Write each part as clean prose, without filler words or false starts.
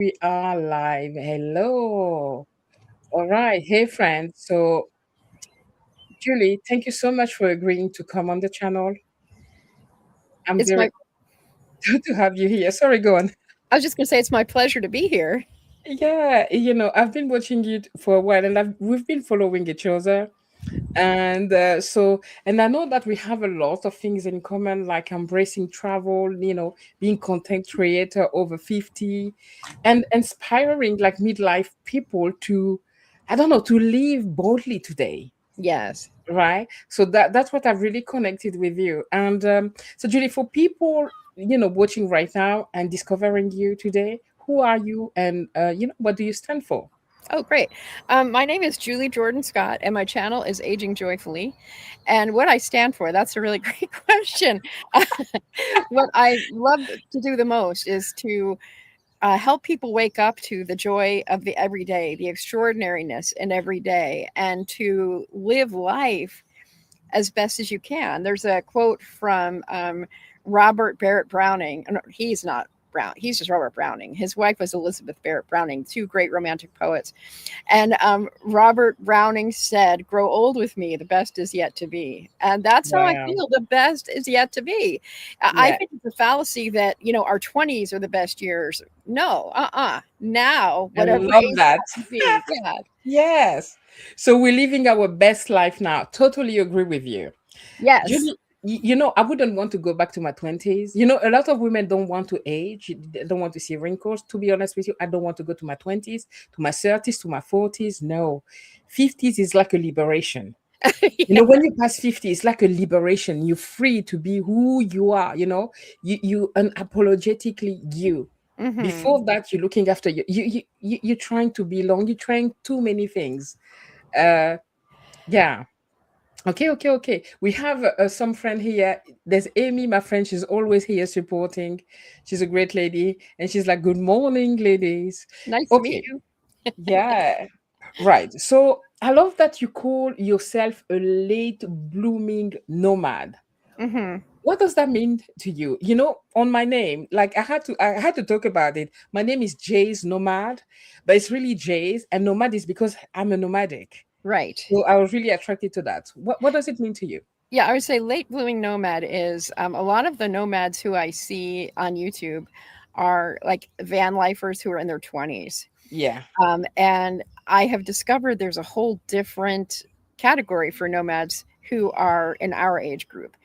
We are live. Hello. All right. Hey, friends. So, Julie, thank you so much for agreeing to come on the channel. I'm It's very my good to have you here. Sorry, go on. I was just gonna say it's my pleasure to be here. Yeah, I've been watching you for a while, and we've been following each other. And I know that we have a lot of things in common, like embracing travel, being content creator over 50, and inspiring like midlife people to, I don't know, to live boldly today. Yes. Right. So that's what I've really connected with you. And so, Julie, for people, watching right now and discovering you today, who are you, and what do you stand for? Oh, great. My name is Julie Jordan Scott, and my channel is Aging Joyfully. And what I stand for, that's a really great question. What I love to do the most is to help people wake up to the joy of the everyday, the extraordinariness in every day, and to live life as best as you can. There's a quote from Robert Barrett Browning. No, he's not Brown. He's just Robert Browning. His wife was Elizabeth Barrett Browning, two great romantic poets. And Robert Browning said, "Grow old with me. The best is yet to be." And that's how I Wow. feel. The best is yet to be. I Yeah, think it's a fallacy that our 20s are the best years. No, now, I whatever love age that. that to be. Yeah. Yes. So we're living our best life now. Totally agree with you. Yes. Julie, I wouldn't want to go back to my 20s. A lot of women don't want to age, they don't want to see wrinkles. To be honest with you, I don't want to go to my 20s, to my 30s, to my 40s. No. 50s is like a liberation. Yeah. When you pass 50, it's like a liberation. You're free to be who you are, you unapologetically you. Hmm. Before that, you're looking after you're trying to belong, you're trying too many things. Uh yeah. Okay, okay, okay. We have some friend here. There's Amy, my friend. She's always here supporting. She's a great lady, and she's like, "Good morning, ladies." Nice to meet Okay, you. yeah, right. So I love that you call yourself a late blooming nomad. Hmm. What does that mean to you? On my name, like I had to talk about it. My name is Jay's Nomad, but it's really Jay's, and nomad is because I'm a nomadic. Right. So I was really attracted to that. What does it mean to you? Yeah, I would say late blooming nomad is a lot of the nomads who I see on YouTube are like van lifers who are in their 20s. Yeah. And I have discovered there's a whole different category for nomads who are in our age group.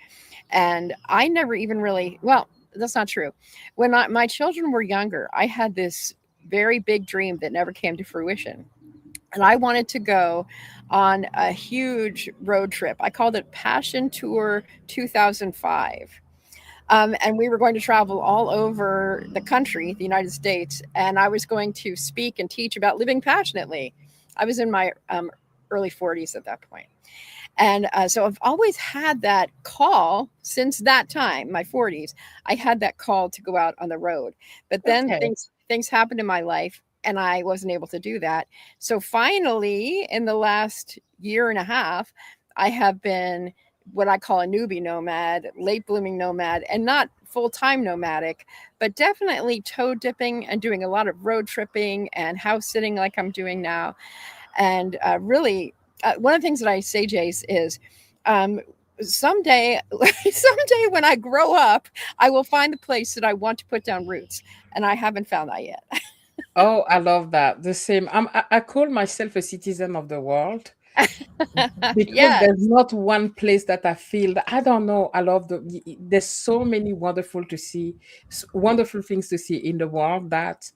And I never even really, well, that's not true. When my children were younger, I had this very big dream that never came to fruition, and I wanted to go on a huge road trip. I called it Passion Tour 2005. And we were going to travel all over the country, the United States, and I was going to speak and teach about living passionately. I was in my early 40s at that point. And so I've always had that call since that time, my 40s. I had that call to go out on the road. But then Okay. things happened in my life and I wasn't able to do that. So finally, in the last year and a half, I have been what I call a newbie nomad, late blooming nomad, and not full time nomadic, but definitely toe dipping and doing a lot of road tripping and house sitting like I'm doing now. And really, one of the things that I say, Jace, is um, someday, someday when I grow up, I will find the place that I want to put down roots, and I haven't found that yet. Oh, I love that. The same. I call myself a citizen of the world because Yes. there's not one place that I feel that I don't know. I love there's so many wonderful to see, wonderful things to see in the world that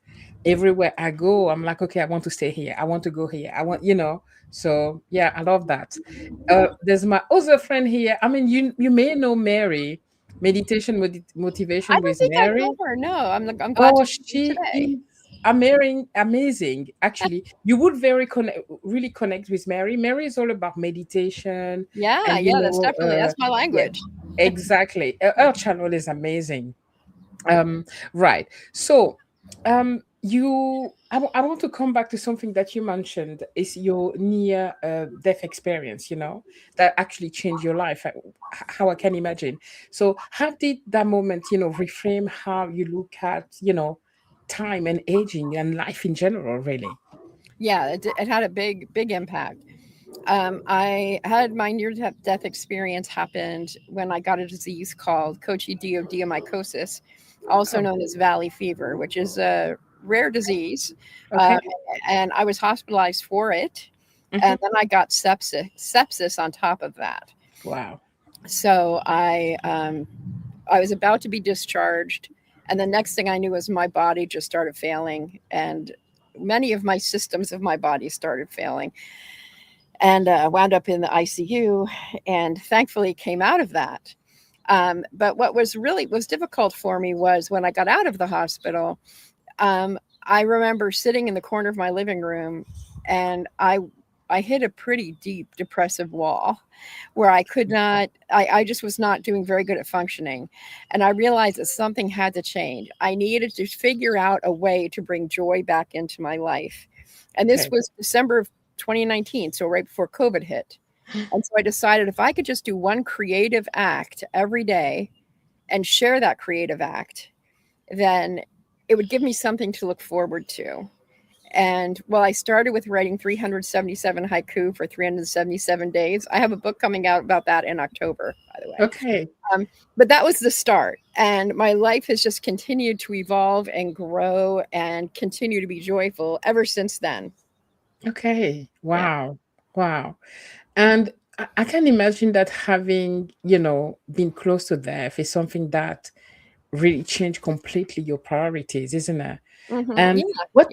everywhere I go, I'm like, okay, I want to stay here. I want to go here. I want, So yeah, I love that. There's my other friend here. I mean, you may know Mary, I motivation don't with think I Mary. know her. No, I'm glad Oh, to meet you she today. is amazing. Actually, you would really connect with Mary. Mary is all about meditation, Yeah, and yeah, that's my yeah, language. exactly. Her channel is amazing. Um, right. So, I want to come back to something that you mentioned is your near death experience. That actually changed your life. How I can imagine. So, how did that moment, reframe how you look at, time and aging and life in general, really. Yeah, it had a big impact. I had my near death experience happened when I got a disease called coccidioidomycosis, also Oh, known as valley fever, which is a rare disease. Um, okay. and I was hospitalized for it. And Hmm. then I got sepsis on top of that. Wow. So I was about to be discharged. And the next thing I knew was my body just started failing. And many of my systems of my body started failing and wound up in the ICU, and thankfully came out of that. But what was difficult for me was when I got out of the hospital. I remember sitting in the corner of my living room, and I hit a pretty deep depressive wall where I could not. I just was not doing very good at functioning, and I realized that something had to change. I needed to figure out a way to bring joy back into my life, and this Okay. was December of 2019, so right before COVID hit. And so I decided if I could just do one creative act every day and share that creative act, then it would give me something to look forward to. And well, I started with writing 377 haiku for 377 days. I have a book coming out about that in October, by the way. Okay. Um, but that was the start. And my life has just continued to evolve and grow and continue to be joyful ever since then. Okay. Yeah. Wow. Wow. And I can imagine that having, been close to death is something that really changed completely your priorities, isn't it? And Yeah.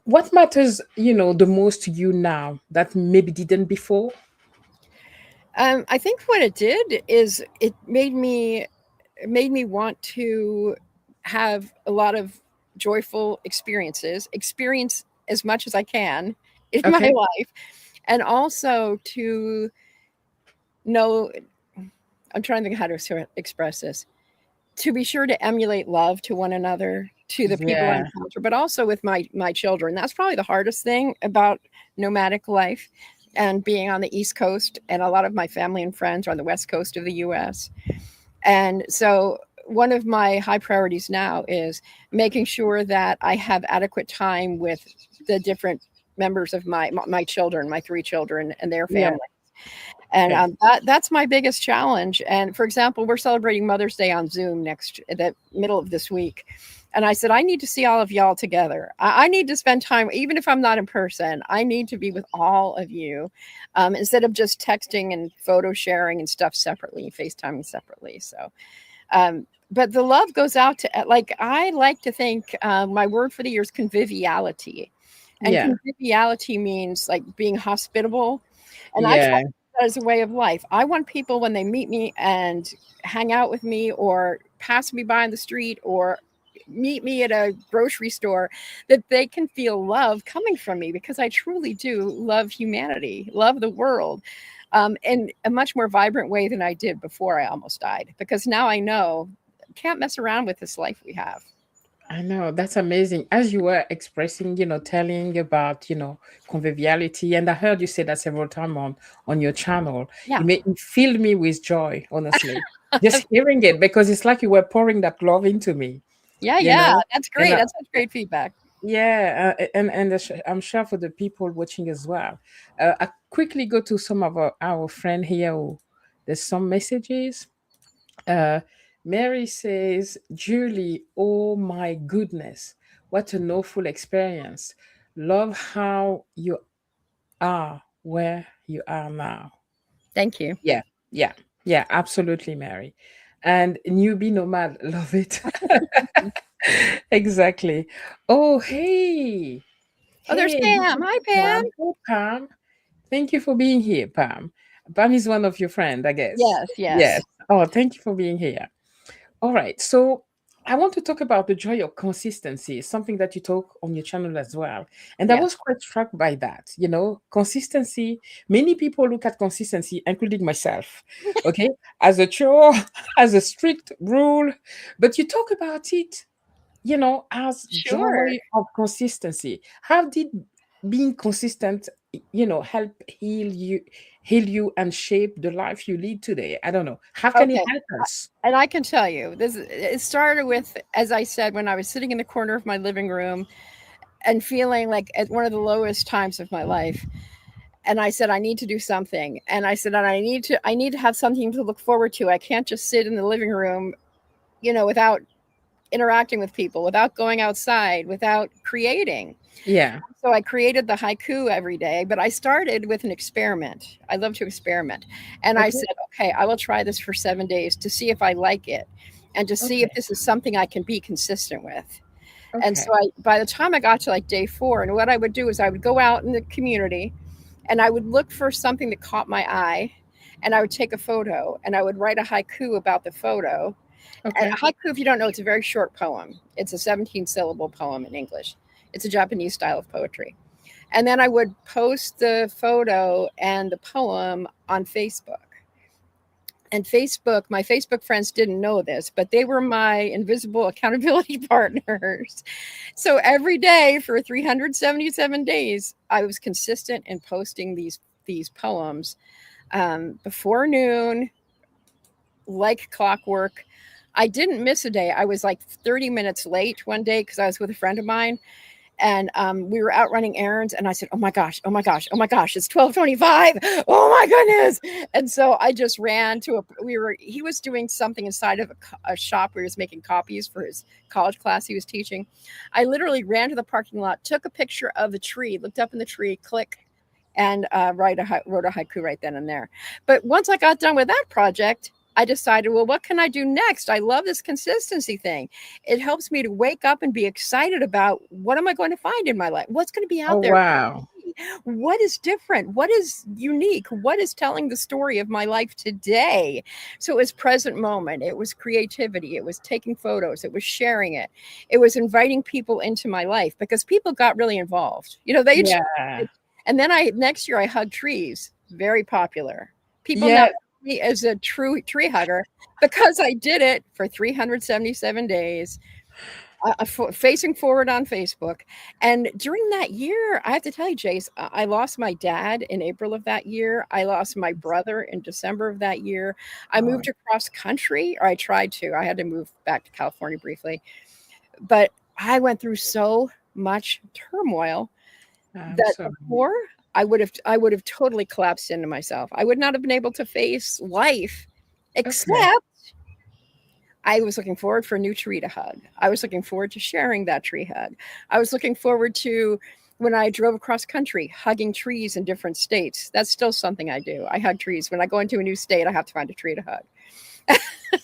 what matters, the most to you now that maybe didn't before? I think what it did is it made me want to have a lot of joyful experience as much as I can in my Okay. life, and also to know. I'm trying to think how to express this. To be sure to emulate love to one another, to the people I Yeah. encounter, but also with my children. That's probably the hardest thing about nomadic life and being on the East Coast, and a lot of my family and friends are on the West Coast of the US. And so one of my high priorities now is making sure that I have adequate time with the different members of my children, my three children and their Yeah. family. And Okay. that's my biggest challenge. And for example, we're celebrating Mother's Day on Zoom next the middle of this week. And I said, I need to see all of y'all together. I need to spend time, even if I'm not in person. I need to be with all of you, instead of just texting and photo sharing and stuff separately, FaceTiming separately. So, but the love goes out to, like, I like to think my word for the year is conviviality. And Yeah. conviviality means like being hospitable. And I try Yeah. that as a way of life. I want people when they meet me and hang out with me or pass me by in the street or meet me at a grocery store, that they can feel love coming from me, because I truly do love humanity, love the world, in a much more vibrant way than I did before I almost died. Because now I know can't mess around with this life we have. I know, that's amazing. As you were expressing, telling about, conviviality, and I heard you say that several times on your channel. Yeah. It filled me with joy, honestly. Just hearing it, because it's like you were pouring that love into me, Yeah, you yeah. know. That's And great. That's such great feedback. yeah, I'm sure for the people watching as well. I quickly go to some of our friend here. There's some messages. Uh, Mary says, Julie, oh my goodness, what a awful experience. Love how you are where you are now. Thank you. Yeah, yeah, yeah, absolutely, Mary. And newbie nomad, love it. Exactly. Oh, hey, Oh, there's hey, Pam. Hi, Pam. Pam. Hey, Pam. Thank you for being here, Pam. Pam is one of your friends, I guess. Yes, Yes. yes. Oh, thank you for being here. All right. So I want to talk about the joy of consistency, something that you talk on your channel as well. And I Yes. was quite struck by that. Consistency. Many people look at consistency, including myself, okay, as a chore, as a strict rule. But you talk about it, as Sure. joy of consistency. How did being consistent, help heal you and shape the life you lead today? I don't know. How can it Okay. help us? And I can tell you, this it started with, as I said, when I was sitting in the corner of my living room and feeling like at one of the lowest times of my life. And I said, I need to do something. And I said, and I need to have something to look forward to. I can't just sit in the living room, without interacting with people, without going outside, without creating. Yeah. So I created the haiku every day, but I started with an experiment. I love to experiment. And I Okay. said, okay, I will try this for 7 days to see if I like it and to see if Okay. this is something I can be consistent with. And so Okay. by the time I got to like day 4, and what I would do is I would go out in the community and I would look for something that caught my eye and I would take a photo and I would write a haiku about the photo. And Okay. haiku, if you don't know, it's a very short poem. It's a 17 syllable poem in English. It's a Japanese style of poetry. And then I would post the photo and the poem on Facebook. And Facebook, my Facebook friends didn't know this, but they were my invisible accountability partners. So every day for 377 days, I was consistent in posting these poems before noon, like clockwork. I didn't miss a day. I was like 30 minutes late one day because I was with a friend of mine, and we were out running errands, and I said, oh my gosh, oh my gosh, oh my gosh, it's 12:25. Oh my goodness. And so I just ran to he was doing something inside of a shop where he was making copies for his college class he was teaching. I literally ran to the parking lot, took a picture of the tree, looked up in the tree, click, and wrote a haiku right then and there. But once I got done with that project, I decided, well, what can I do next? I love this consistency thing. It helps me to wake up and be excited about what am I going to find in my life? What's going to be Oh, out there? wow. What is different? What is unique? What is telling the story of my life today? So it was present moment. It was creativity. It was taking photos. It was sharing it. It was inviting people into my life because people got really involved. They Yeah. and then next year I hugged trees. Very popular. People now Yeah. see me as a true tree hugger because I did it for 377 days, facing forward on Facebook. And during that year, I have to tell you, Jace, I lost my dad in April of that year. I lost my brother in December of that year. I Oh, moved across country, or I tried to. I had to move back to California briefly. But I went through so much turmoil I'm that sorry. before I would have totally collapsed into myself. I would not have been able to face life, Okay. except I was looking forward for a new tree to hug. I was looking forward to sharing that tree hug. I was looking forward to when I drove across country, hugging trees in different states. That's still something I do. I hug trees. When I go into a new state, I have to find a tree to hug.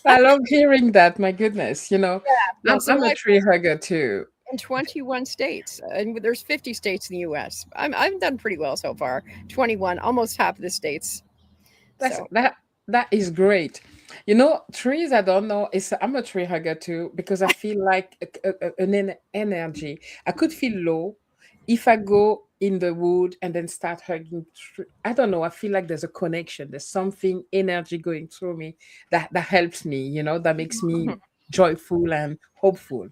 I love hearing that. My goodness. Yeah. So I'm a I tree hugger too. in 21 states, and there's 50 states in the U.S. I've done pretty well so far. 21, almost half of the states. That's So that is great. Trees, I don't know. I'm a tree hugger too because I feel like an energy. I could feel low if I go in the wood and then start hugging. I don't know. I feel like there's a connection. There's something energy going through me that helps me. That makes me joyful and hopeful.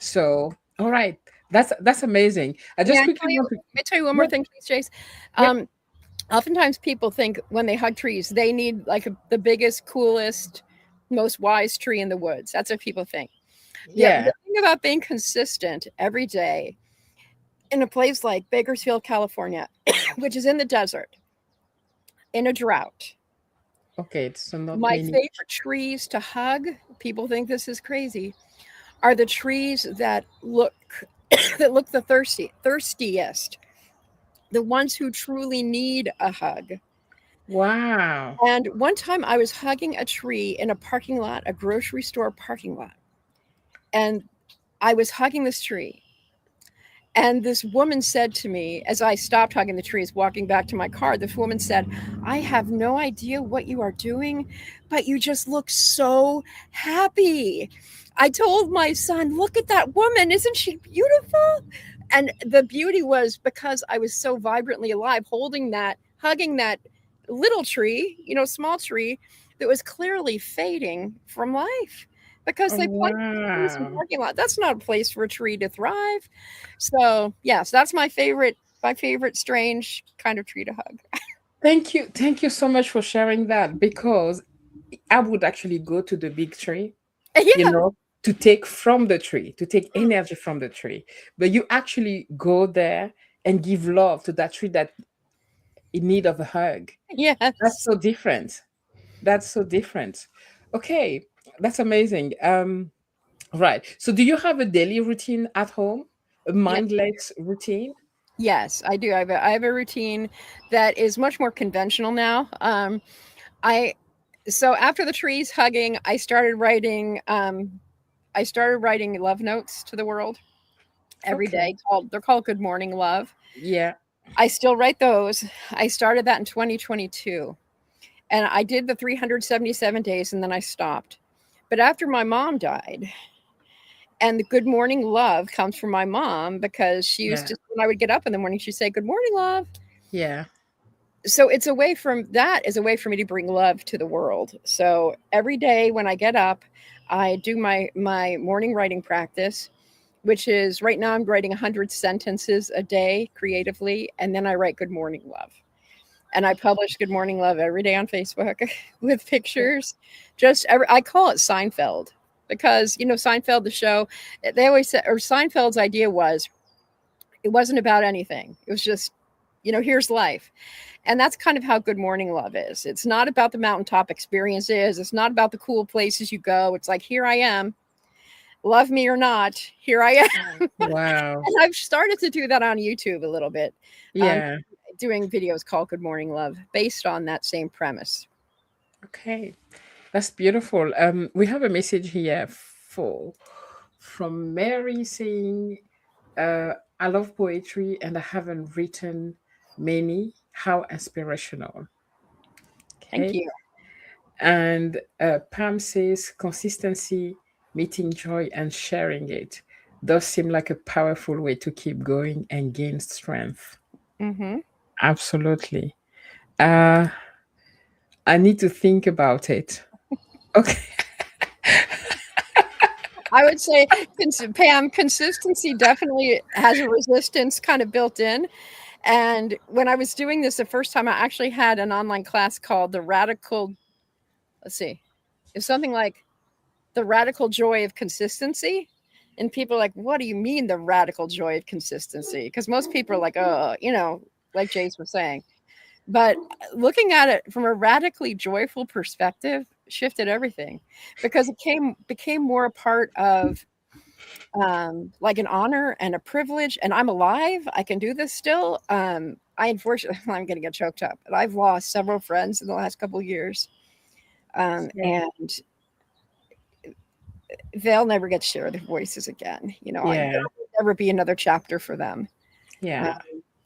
So, all right, that's amazing. I may just I quickly tell you? want to. May I tell you one more Yep. thing, please, Chase? Yep. Um, Oftentimes people think when they hug trees, they need like the biggest, coolest, most wise tree in the woods. That's what people think. The Yeah. thing about being consistent every day in a place like Bakersfield, California, which is in the desert, in a drought, Okay. So not my many. favorite trees to hug, people think this is crazy, are the trees that look that look the thirstiest, the ones who truly need a hug. Wow. And one time I was hugging a tree in a parking lot, a grocery store parking lot. And I was hugging this tree. And this woman said to me, as I stopped hugging the trees, walking back to my car, this woman said, I have no idea what you are doing, but you just look so happy. I told my son, look at that woman. Isn't she beautiful? And the beauty was because I was so vibrantly alive, holding that, hugging that little tree, small tree that was clearly fading from life because Oh, they planted trees in wow. parking lot. That's not a place for a tree to thrive. So yes, that's my favorite strange kind of tree to hug. Thank you so much for sharing that, because I would actually go to the big tree, you Yeah. know, to take from the tree, to take energy from the tree. But you actually go there and give love to that tree that in need of a hug. That's Yes. so different. That's so different. Okay, that's amazing. Right. So do you have a daily routine at home? A Yes. mindless routine? Yes, I do. I have a routine that is much more conventional now. I so after the trees hugging, I started writing love notes to the world every Okay. day. They're called Good Morning Love. Yeah. I still write those. I started that in 2022, and I did the 377 days, and then I stopped. But after my mom died, and the Good Morning Love comes from my mom because she used Yeah. to, when I would get up in the morning, she'd say, Good morning, love. Yeah. So it's a way from that is a way for me to bring love to the world. So every day when I get up, I do my morning writing practice, which is right now I'm writing 100 sentences a day creatively, and then I write Good Morning Love. And I publish Good Morning Love every day on Facebook with pictures. I call it Seinfeld because Seinfeld the show, they always said, or Seinfeld's idea was it wasn't about anything. It was just here's life. And that's kind of how Good Morning Love is. It's not about the mountaintop experiences. It's not about the cool places you go. It's like, here I am. Love me or not, here I am. Wow. And I've started to do that on YouTube a little bit, um, Yeah. doing videos called Good Morning Love based on that same premise. Okay. That's beautiful. We have a message here for from Mary saying, I love poetry and I haven't written many. How inspirational. Thank Okay. you. And Pam says, consistency, meeting joy, and sharing it does seem like a powerful way to keep going and gain strength. Hmm. Absolutely. Uh, I need to think about it. Okay. I would say, Pam, consistency definitely has a resistance kind of built in. And when I was doing this the first time, I actually had an online class called the Radical, let's see, it's something like the radical joy of consistency. And people are like, what do you mean the radical joy of consistency? Because most people are like, oh, like Jace was saying. But looking at it from a radically joyful perspective shifted everything because it became more a part of like an honor and a privilege. And I'm alive. I can do this still. I unfortunately, I'm going to get choked up, but I've lost several friends in the last couple of years. Yeah. And they'll never get to share their voices again. There Yeah. will never be another chapter for them. Uh, Yeah.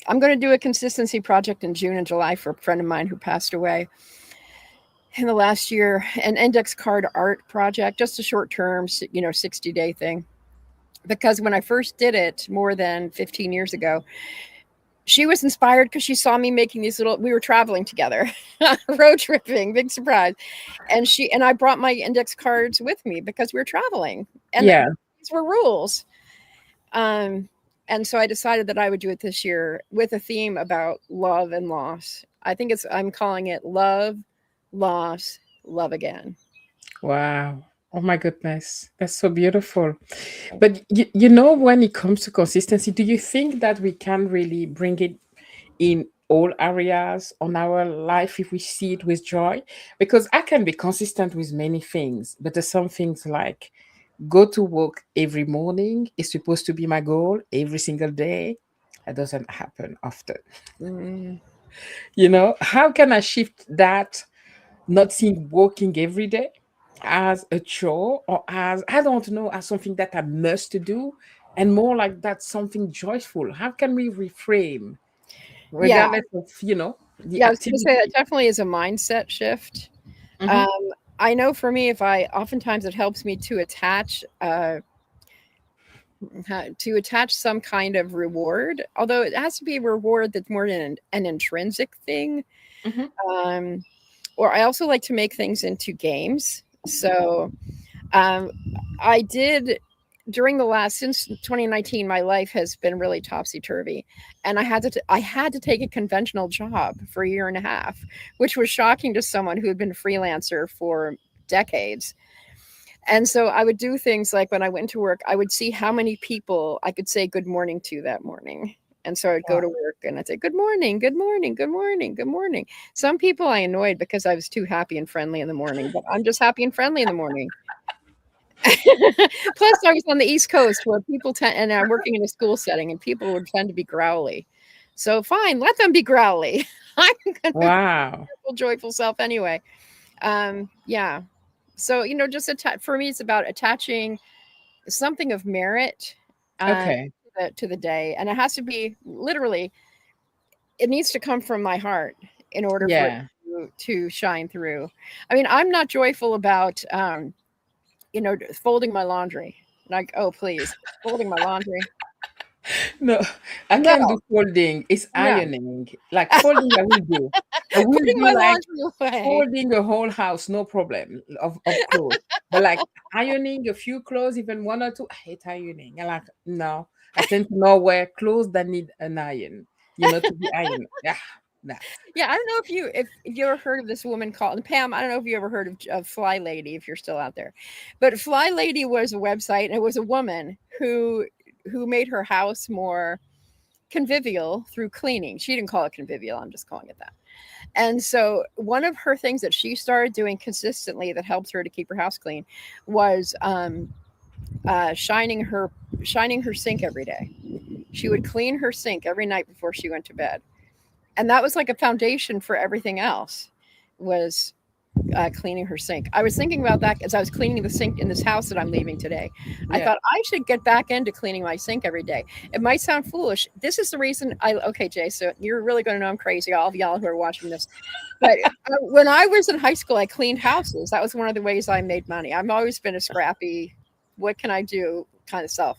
I'm going to do a consistency project in June and July for a friend of mine who passed away in the last year, an index card art project, just a short term, 60-day thing. Because when I first did it more than 15 years ago, she was inspired because she saw me making these we were traveling together, road tripping, big surprise. And I brought my index cards with me because we were traveling. And Yeah. these were rules. Um, and so I decided that I would do it this year with a theme about love and loss. I'm calling it Love, Loss, Love Again. Wow. Oh my goodness. That's so beautiful. But when it comes to consistency, do you think that we can really bring it in all areas on our life if we see it with joy? Because I can be consistent with many things, but there's some things like go to work every morning is supposed to be my goal every single day. That doesn't happen often. Mm, How can I shift that, not seeing working every day as a chore or as, I don't know, as something that I must do, and more like that's something joyful? How can we reframe, yeah. regardless of, the Yeah, I was going to say that activity? definitely is a mindset shift. Hmm. Um, I know for me, if I oftentimes it helps me to attach some kind of reward, although it has to be a reward that's more an intrinsic thing. Hmm. Um, or I also like to make things into games. So um, I did. during the last since 2019, my life has been really topsy turvy, and I had to take a conventional job for a year and a half, which was shocking to someone who had been a freelancer for decades. And so I would do things like when I went to work, I would see how many people I could say good morning to that morning. And so I'd go to Wow. work and I'd say, good morning, good morning, good morning, good morning. Some people I annoyed because I was too happy and friendly in the morning, but I'm just happy and friendly in the morning. Plus, I was on the East Coast where people tend, and I'm working in a school setting, and people would tend to be growly. So fine, let them be growly. I'm going to be Wow. a joyful self anyway. Yeah. So just for me, it's about attaching something of merit Okay. to the day, and it has to be literally. It needs to come from my heart in order for it Yeah. to shine through. I mean, I'm not joyful about folding my laundry. Like, oh, please, folding my laundry. No, I can't do No, folding. It's no. ironing. Like folding, I will do. I will Putting do my like laundry away. folding a whole house, no problem of clothes. But like ironing a few clothes, even one or two, I hate ironing. I like no. I tend to know where clothes that need an iron, to be ironed. Yeah, nah. Yeah, I don't know if you ever heard of this woman called Pam. I don't know if you ever heard of Fly Lady, if you're still out there, but Fly Lady was a website, and it was a woman who made her house more convivial through cleaning. She didn't call it convivial. I'm just calling it that. And so one of her things that she started doing consistently that helped her to keep her house clean was shining her sink every day. She would clean her sink every night before she went to bed, and that was like a foundation for everything else. Was cleaning her sink. I was thinking about that as I was cleaning the sink in this house that I'm leaving today. I Yeah. thought I should get back into cleaning my sink every day. It might sound foolish. This is the reason okay, Jay, so you're really going to know I'm crazy, all of y'all who are watching this. But when I was in high school, I cleaned houses. That was one of the ways I made money. I've always been a scrappy, what can I do kind of self.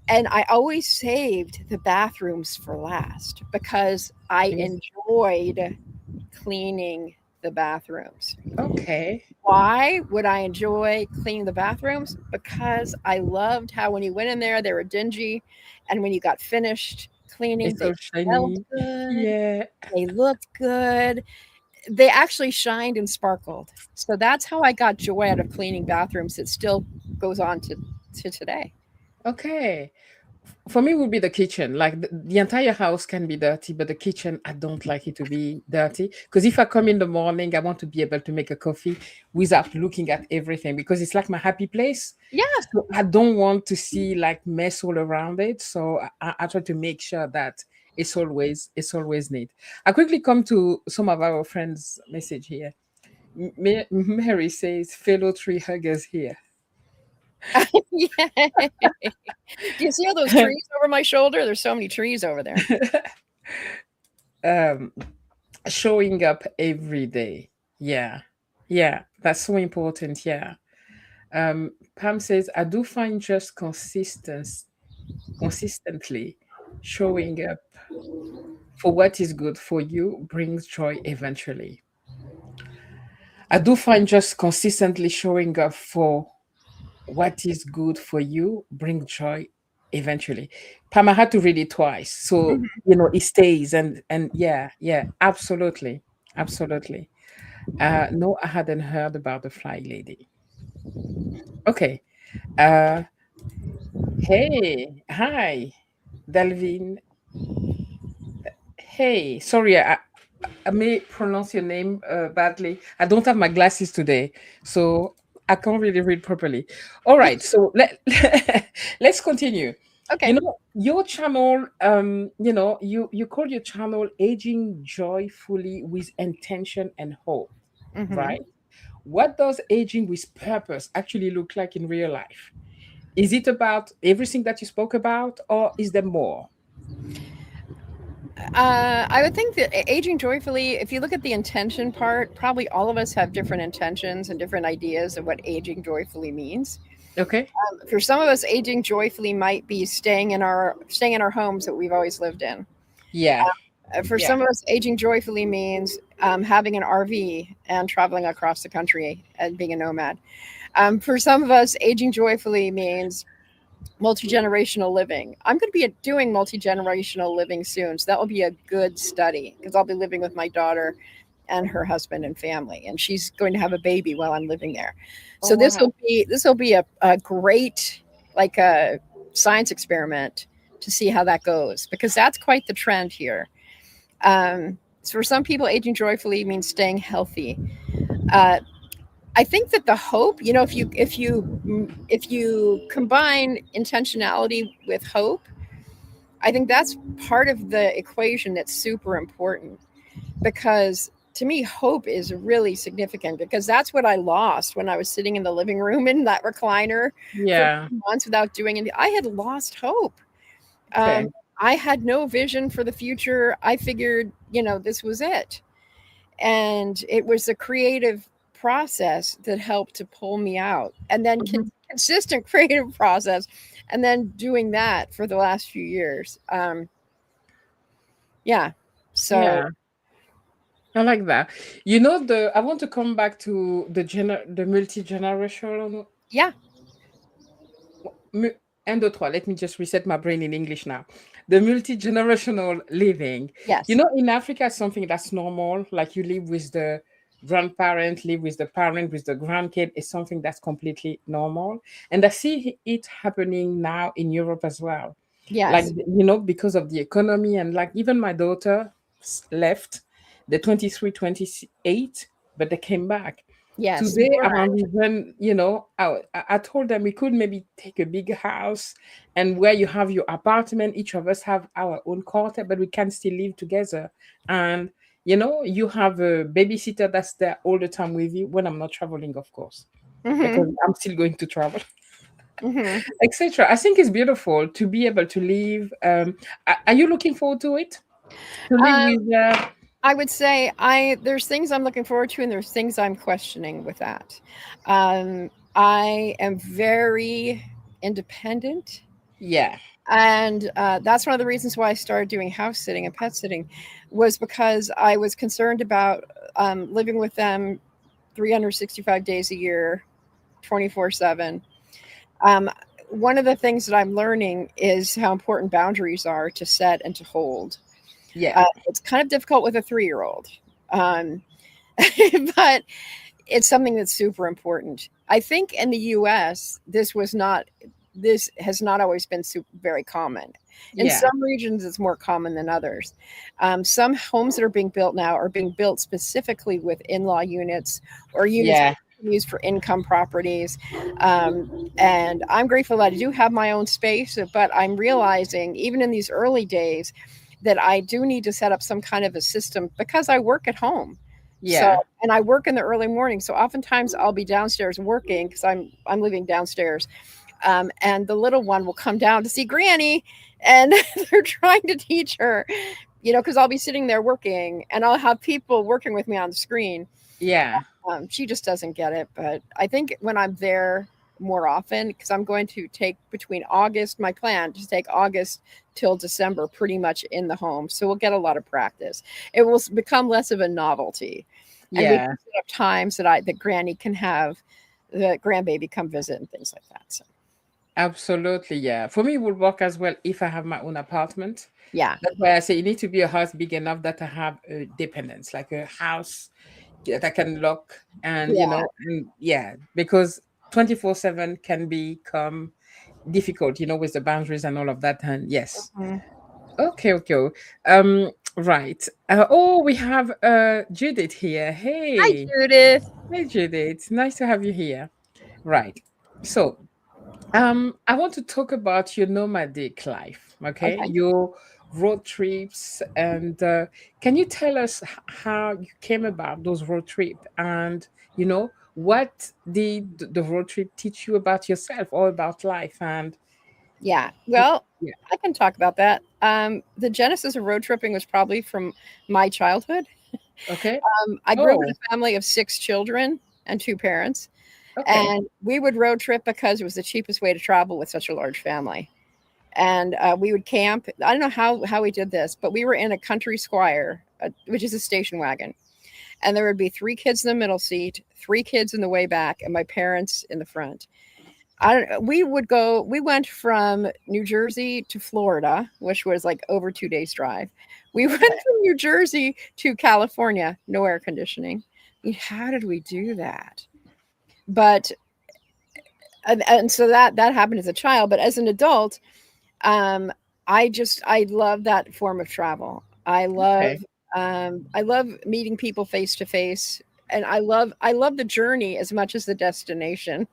And I always saved the bathrooms for last because I Yes. enjoyed cleaning the bathrooms. Okay. Why would I enjoy cleaning the bathrooms? Because I loved how when you went in there, they were dingy. And when you got finished cleaning, It's so they smelled shiny. good. Yeah. They looked good. They actually shined and sparkled. So that's how I got joy out of cleaning bathrooms. It still goes on to today. Okay. For me, would be the kitchen. Like the entire house can be dirty, but the kitchen, I don't like it to be dirty. Because if I come in the morning, I want to be able to make a coffee without looking at everything because it's like my happy place. Yeah. So I don't want to see like mess all around it. So I try to make sure that it's always neat. I quickly come to some of our friends' message here. Mary says, "Fellow tree huggers here." Yeah. Do you see all those trees over my shoulder? There's so many trees over there. um, Showing up every day. Yeah. Yeah. That's so important. Yeah. Pam says, I do find just consistently showing up for what is good for you brings joy eventually. I do find just consistently showing up for what is good for you brings joy eventually. Pam, I had to read it twice. So, Mhm. it stays and yeah, yeah, absolutely. Absolutely. No, I hadn't heard about the fly lady. Okay. Uh, hey, hi, Delvin. Hey, sorry, I may pronounce your name badly. I don't have my glasses today, so I can't really read properly. All right, so let's continue. Okay. Your channel, you call your channel "Aging Joyfully with Intention and Hope," Hmm. right? What does aging with purpose actually look like in real life? Is it about everything that you spoke about, or is there more? I would think that aging joyfully, if you look at the intention part, probably all of us have different intentions and different ideas of what aging joyfully means. Okay. For some of us, aging joyfully might be staying in our homes that we've always lived in. Yeah. For Yeah. some of us, aging joyfully means having an RV and traveling across the country and being a nomad. For some of us, aging joyfully means multi-generational living. I'm going to be doing multi-generational living soon, so that will be a good study because I'll be living with my daughter and her husband and family, and she's going to have a baby while I'm living there. Oh So wow. this will be a great, like a science experiment to see how that goes, because that's quite the trend here. So for some people, aging joyfully means staying healthy. Uh, I think that the hope, if you combine intentionality with hope, I think that's part of the equation that's super important, because to me hope is really significant, because that's what I lost when I was sitting in the living room in that recliner for Yeah. months without doing anything. I had lost hope. Okay. I had no vision for the future. I figured, this was it. And it was a creative process that helped to pull me out, and then Mhm. consistent creative process, and then doing that for the last few years. Yeah. So Yeah. I like that. You know, the I want to come back to the multi-generational yeah. mu- and the trois. Let me just reset my brain in English now. The multi-generational living. You Yes. know, in Africa, something that's normal, like you live with the grandparent, live with the parent, with the grandkid, is something that's completely normal. And I see it happening now in Europe as well. Like, Yes. because of the economy, and like even my daughter left the 23, 28, but they came back Yes. today More. around even, I told them we could maybe take a big house, and where you have your apartment, each of us have our own quarter, but we can still live together. And you have a babysitter that's there all the time with you when I'm not traveling, of course, Mm-hmm. because I'm still going to travel, Mm-hmm. etc. I think it's beautiful to be able to live. Are you looking forward to it, to live Um, with I would say there's things I'm looking forward to, and there's things I'm questioning with that. I am very independent, yeah, and that's one of the reasons why I started doing house sitting and pet sitting, was because I was concerned about living with them 365 days a year, 24/7. Um, One of the things that I'm learning is how important boundaries are to set and to hold. yeah, It's kind of difficult with a 3-year-old, um, but it's something that's super important. I think in the U.S., this has not always been very common. In yeah, some regions, it's more common than others. Some homes that are being built now are being built specifically with in-law units, or units yeah, used for income properties. And I'm grateful that I do have my own space, but I'm realizing even in these early days that I do need to set up some kind of a system because I work at home. So, yeah, and I work in the early morning. So oftentimes I'll be downstairs working because I'm living downstairs. And the little one will come down to see Granny, and they're trying to teach her, because I'll be sitting there working, and I'll have people working with me on the screen. yeah. She just doesn't get it. But I think when I'm there more often, because I'm going to take between August, my plan to take August till December pretty much in the home. So we'll get a lot of practice. It will become less of a novelty. And we can Yeah, set up times that Granny can have the grandbaby come visit and things like that. So absolutely. Yeah. For me, it would work as well if I have my own apartment. yeah. That's why I say it needs to be a house big enough that I have a dependence, like a house that I can lock, and Yeah. and yeah, because 24/7 can become difficult, with the boundaries and all of that. And yes. Mhm. Okay, okay. Right. Oh, we have Judith here. Hi, Hey. Judith. Hey Judith. Nice to have you here. Right. So I want to talk about your nomadic life, okay? Okay. Your road trips, and can you tell us how you came about those road trips, and what did the road trip teach you about yourself or about life? And Yeah. Well, yeah, I can talk about that. The genesis of road tripping was probably from my childhood. okay. I grew up in Oh, a family of 6 children and 2 parents, okay. and we would road trip because it was the cheapest way to travel with such a large family. And we would camp. I don't know how we did this, but we were in a country squire, which is a station wagon, and there would be 3 kids in the middle seat, 3 kids in the way back, and my parents in the front. I don't, we went from New Jersey to Florida, which was like over 2 days drive. We went Okay. from New Jersey to California, no air conditioning. I mean, how did we do that? But and so that happened as a child, but as an adult, um, I love that form of travel. Okay. I love meeting people face to face, and I love the journey as much as the destination.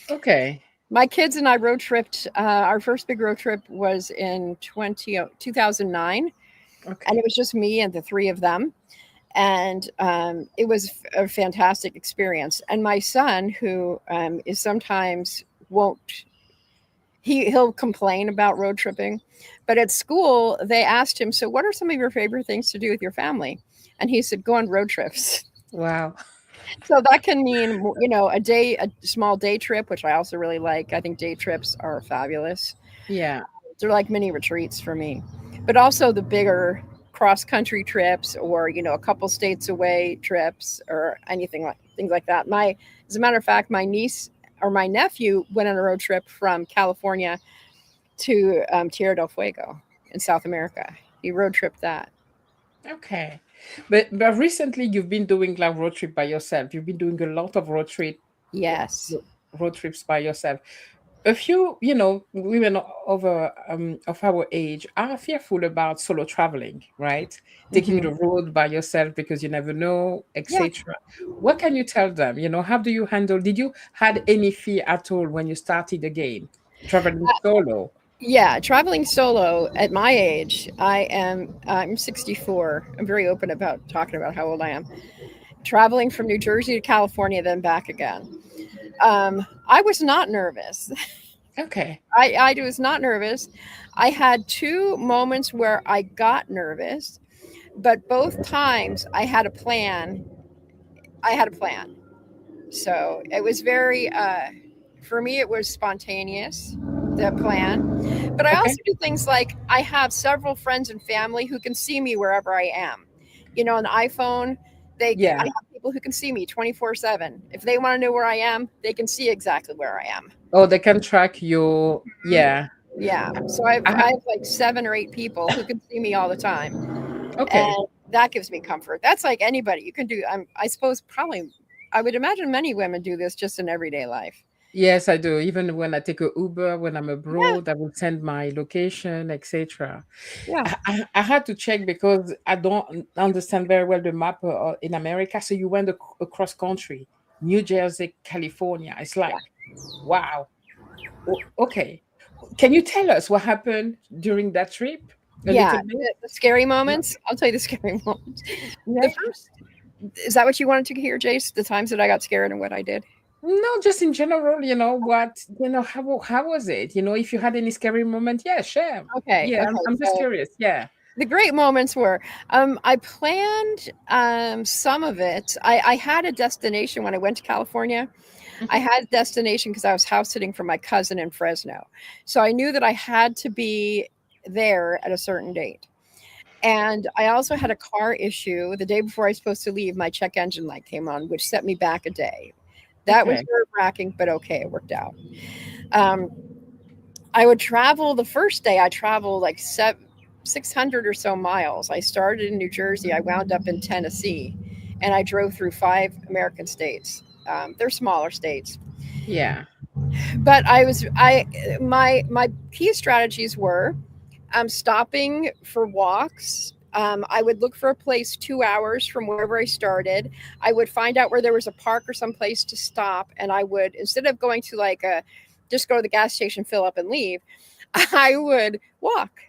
Okay. My kids and I road tripped. Our first big road trip was in 2009, and it Okay. was just me and the three of them. And it was a fantastic experience. And my son, who is sometimes won't, he'll complain about road tripping, but at school they asked him, "So, what are some of your favorite things to do with your family?" And he said, "Go on road trips." Wow. So that can mean, a small day trip, which I also really like. I think day trips are fabulous. Yeah. They're like mini retreats for me. But also the bigger cross country trips, or a couple states away trips, or anything like things like that. As a matter of fact, my niece or my nephew went on a road trip from California to Tierra del Fuego in South America. He road tripped that. Okay. But recently you've been doing like road trip by yourself. You've been doing a lot of Yes. road trips by yourself. A few, women of our age are fearful about solo traveling, right? Taking Hmm. the road by yourself because you never know, Yeah. etc. What can you tell them? How do you handle? Did you had any fear at all when you started again traveling solo? Yeah, traveling solo at my age, I'm 64. I'm very open about talking about how old I am. Traveling from New Jersey to California, then back again. I was not nervous. Okay. I was not nervous. I had two moments where I got nervous, but both times I had a plan. I had a plan. So it was very, for me, it was spontaneous, the plan. But I Okay. also do things like I have several friends and family who can see me wherever I am. On the iPhone, I Yeah. have people who can see me 24/7. If they want to know where I am, they can see exactly where I am. Oh, they can track your, Mhm. yeah. Yeah. So I have, I, I have like 7 or 8 people who can see me all the time. okay. And that gives me comfort. That's like anybody. You can do, I suppose, probably, I would imagine many women do this just in everyday life. Yes, I do. Even when I take a Uber, when I'm Yeah. abroad, I will send my location, etc. Yeah. I had to check because I don't understand very well the map in America. So you went across country, New Jersey, California. It's Yeah. like, wow. Okay. Can you tell us what happened during that trip a Yeah. little bit? The scary No. moments. I'll tell you the scary moments. The Yeah. first, is that what you wanted to hear, Jace? The times that I got scared and what I did? No, just in general, how was it? If you had any scary moment, yeah, share. Okay. Yeah, Okay. I'm just So curious. Yeah. the great moments were, I planned some of it. I had a destination when I went to California. I Mhm. had a destination because I was house sitting for my cousin in Fresno. So I knew that I had to be there at a certain date. And I also had a car issue the day before I was supposed to leave. My check engine light came on, which set me back a day. That was Okay. nerve wracking, but okay, it worked out. Um, I would travel the first day, I traveled like 600 or so miles. I started in New Jersey, I wound up in Tennessee, and I drove through 5 American states. They're smaller states. Yeah. But my key strategies were stopping for walks. I would look for a place 2 hours from wherever I started. I would find out where there was a park or some place to stop, and I would, instead of going to like a just go to the gas station, fill up, and leave, I would walk,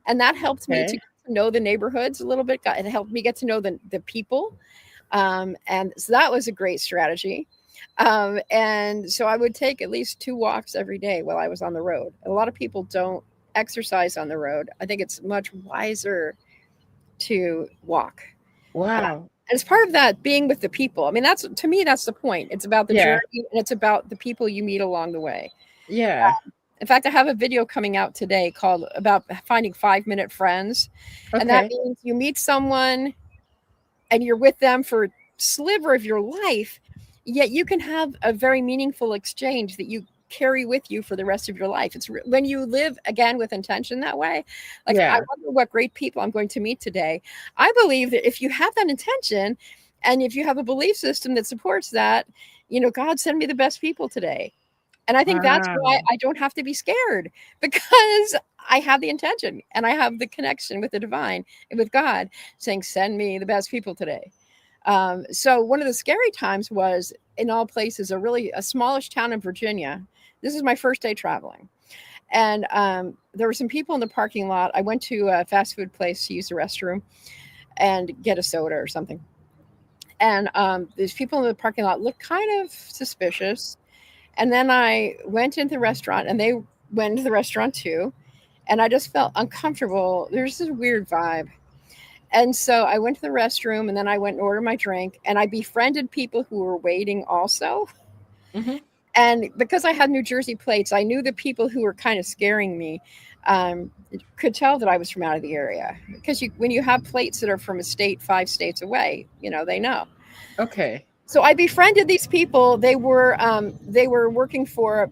and that helped me to Okay. get to know the neighborhoods a little bit. It helped me get to know the people, and so that was a great strategy. And so I would take at least 2 walks every day while I was on the road. A lot of people don't exercise on the road. I think it's much wiser to walk. Wow. And it's part of that being with the people. I mean, that's to me, that's the point. It's about the Yeah. journey and it's about the people you meet along the way. Yeah. In fact, I have a video coming out today called about finding 5 minute friends. And that Okay. means you meet someone and you're with them for a sliver of your life, yet you can have a very meaningful exchange that you carry with you for the rest of your life. When you live again with intention that way, like I Yeah. wonder what great people I'm going to meet today. I believe that if you have that intention and if you have a belief system that supports that, God send me the best people today. And I think that's why Wow. I don't have to be scared because I have the intention and I have the connection with the divine and with God saying, send me the best people today. So one of the scary times was in all places, a smallish town in Virginia. This is my first day traveling. And there were some people in the parking lot. I went to a fast food place to use the restroom and get a soda or something. And these people in the parking lot looked kind of suspicious. And then I went into the restaurant and they went into the restaurant too. And I just felt uncomfortable. There's this weird vibe. And so I went to the restroom and then I went and ordered my drink and I befriended people who were waiting also. Hmm. And because I had New Jersey plates, I knew the people who were kind of scaring me could tell that I was from out of the area. Because when you have plates that are from a state 5 states away, they know. Okay. So I befriended these people. They were working for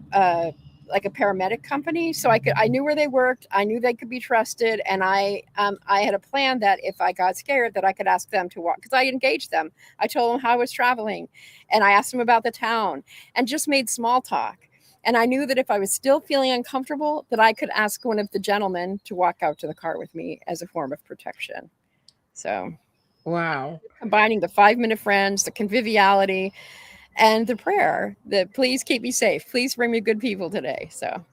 like a paramedic company, so I knew where they worked. I knew they could be trusted, and I had a plan that if I got scared, that I could ask them to walk because I engaged them. I told them how I was traveling, and I asked them about the town, and just made small talk. And I knew that if I was still feeling uncomfortable, that I could ask one of the gentlemen to walk out to the car with me as a form of protection. So Wow. combining the 5 minute friends, the conviviality, and the prayer that please keep me safe. Please bring me good people today. So,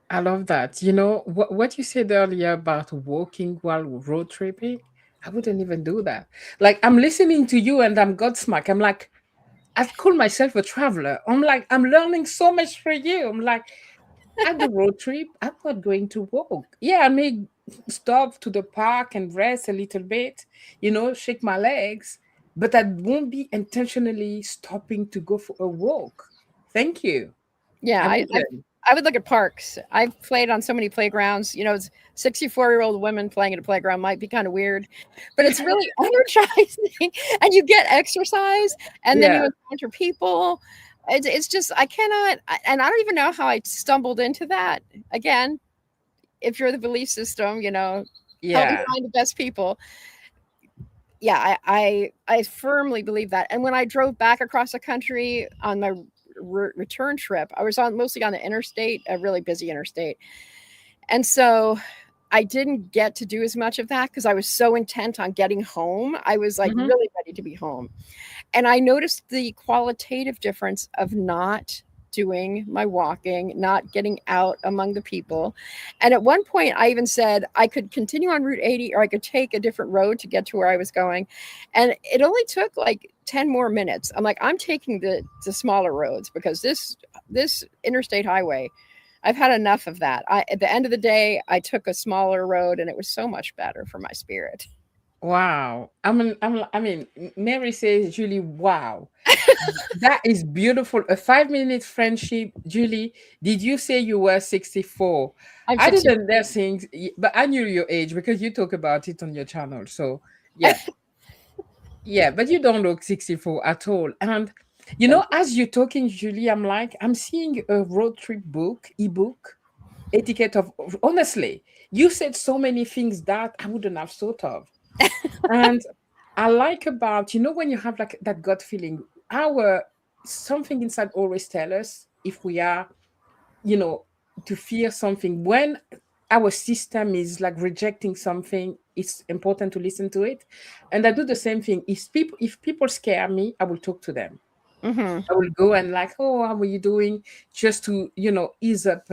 I love that. What you said earlier about walking while road tripping, I wouldn't even do that. Like I'm listening to you and I'm Godsmack. I'm like, I've called myself a traveler. I'm like, I'm learning so much for you. I'm like, at the road trip, I'm not going to walk. Yeah, I may stop to the park and rest a little bit, shake my legs, but I won't be intentionally stopping to go for a walk. Thank you. yeah, I I, I, wouldn't. I would look at parks. I've played on so many playgrounds. 64-year-old women playing at a playground might be kind of weird, but it's really energizing and you get exercise and then you Yeah. encounter people. It's just, I cannot, and I don't even know how I stumbled into that. Again, if you're the belief system, help me Yeah. find the best people. Yeah, I firmly believe that. And when I drove back across the country on my return trip, I was on mostly on the interstate, a really busy interstate, and so I didn't get to do as much of that because I was so intent on getting home. I was like Hmm. really ready to be home. And I noticed the qualitative difference of not doing my walking, not getting out among the people. And at one point, I even said I could continue on Route 80 or I could take a different road to get to where I was going. And it only took like 10 more minutes. I'm like, I'm taking the smaller roads because this interstate highway, I've had enough of that. At the end of the day, I took a smaller road and it was so much better for my spirit. Wow. Mary says, Julie, wow. That is beautiful. A 5 minute friendship. Julie, did you say you were 64? I'm I 60. didn't dare think, but I knew your age because you talk about it on your channel. So, yeah. Yeah, but you don't look 64 at all. And, Thank you. as you're talking, Julie, I'm like, I'm seeing a road trip book, ebook, etiquette of, honestly, you said so many things that I wouldn't have thought of. And I like about, when you have like that gut feeling, our something inside always tell us if we are, you know, to fear something. When our system is like rejecting something, it's important to listen to it. And I do the same thing. If people scare me, I will talk to them. Hmm. I will go and like, oh, how are you doing? Just to, ease up.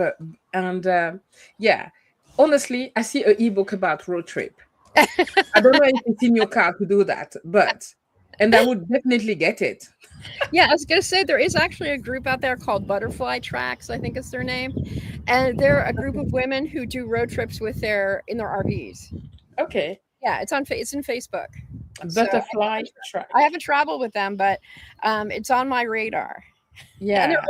And yeah, honestly, I see an ebook about road trip. I don't know if it's in your car to do that, and I would definitely get it. Yeah, I was gonna say there is actually a group out there called Butterfly Tracks, I think is their name, and they're a group of women who do road trips with their RVs. Okay. Yeah, it's in Facebook. So Butterfly track. I haven't traveled with them, but it's on my radar. And they're Yeah.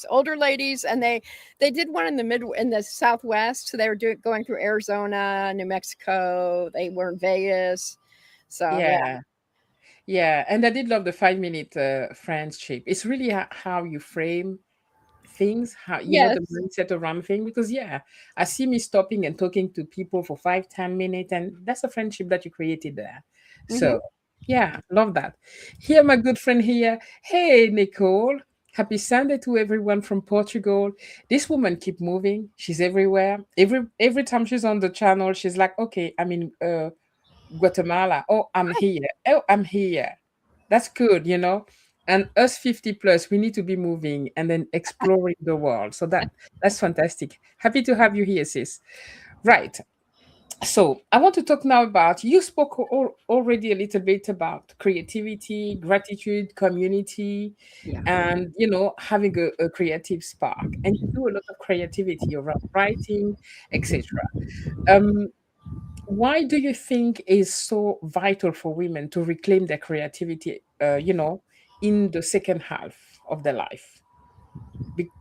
older ladies, and they did one in the Southwest. So they were going through Arizona, New Mexico. They were in Vegas. So yeah, Yeah. Yeah. And I did love the 5 minute friendship. It's really how you frame things, how the Yes. mindset around things. Because yeah, I see me stopping and talking to people for 5, 10 minutes, and that's a friendship that you created there. Hmm. So yeah, love that. Here, my good friend here. Hey, Nicole. Happy Sunday to everyone from Portugal. This woman keep moving. She's everywhere. Every time she's on the channel, she's like, okay, I'm in Guatemala. Oh, I'm here. Oh, I'm here. That's good. And us 50 plus, we need to be moving and then exploring the world. So that's fantastic. Happy to have you here, sis. Right. So I want to talk now about, you spoke already a little bit about creativity, gratitude, community, Yeah. and having a creative spark. And you do a lot of creativity around writing, etc. Um, why do you think is so vital for women to reclaim their creativity, in the second half of their life?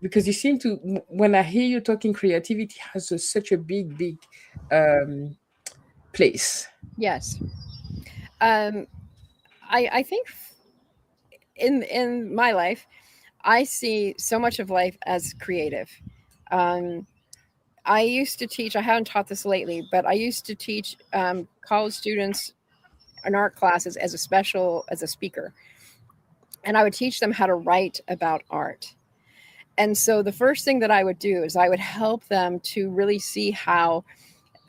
Because you seem to, when I hear you talking, creativity has such a big um, place. Yes. Um, I think in my life, I see so much of life as creative. Um, I used to teach. I haven't taught this lately, but I used to teach college students in art classes as a speaker, and I would teach them how to write about art. And so the first thing that I would do is I would help them to really see how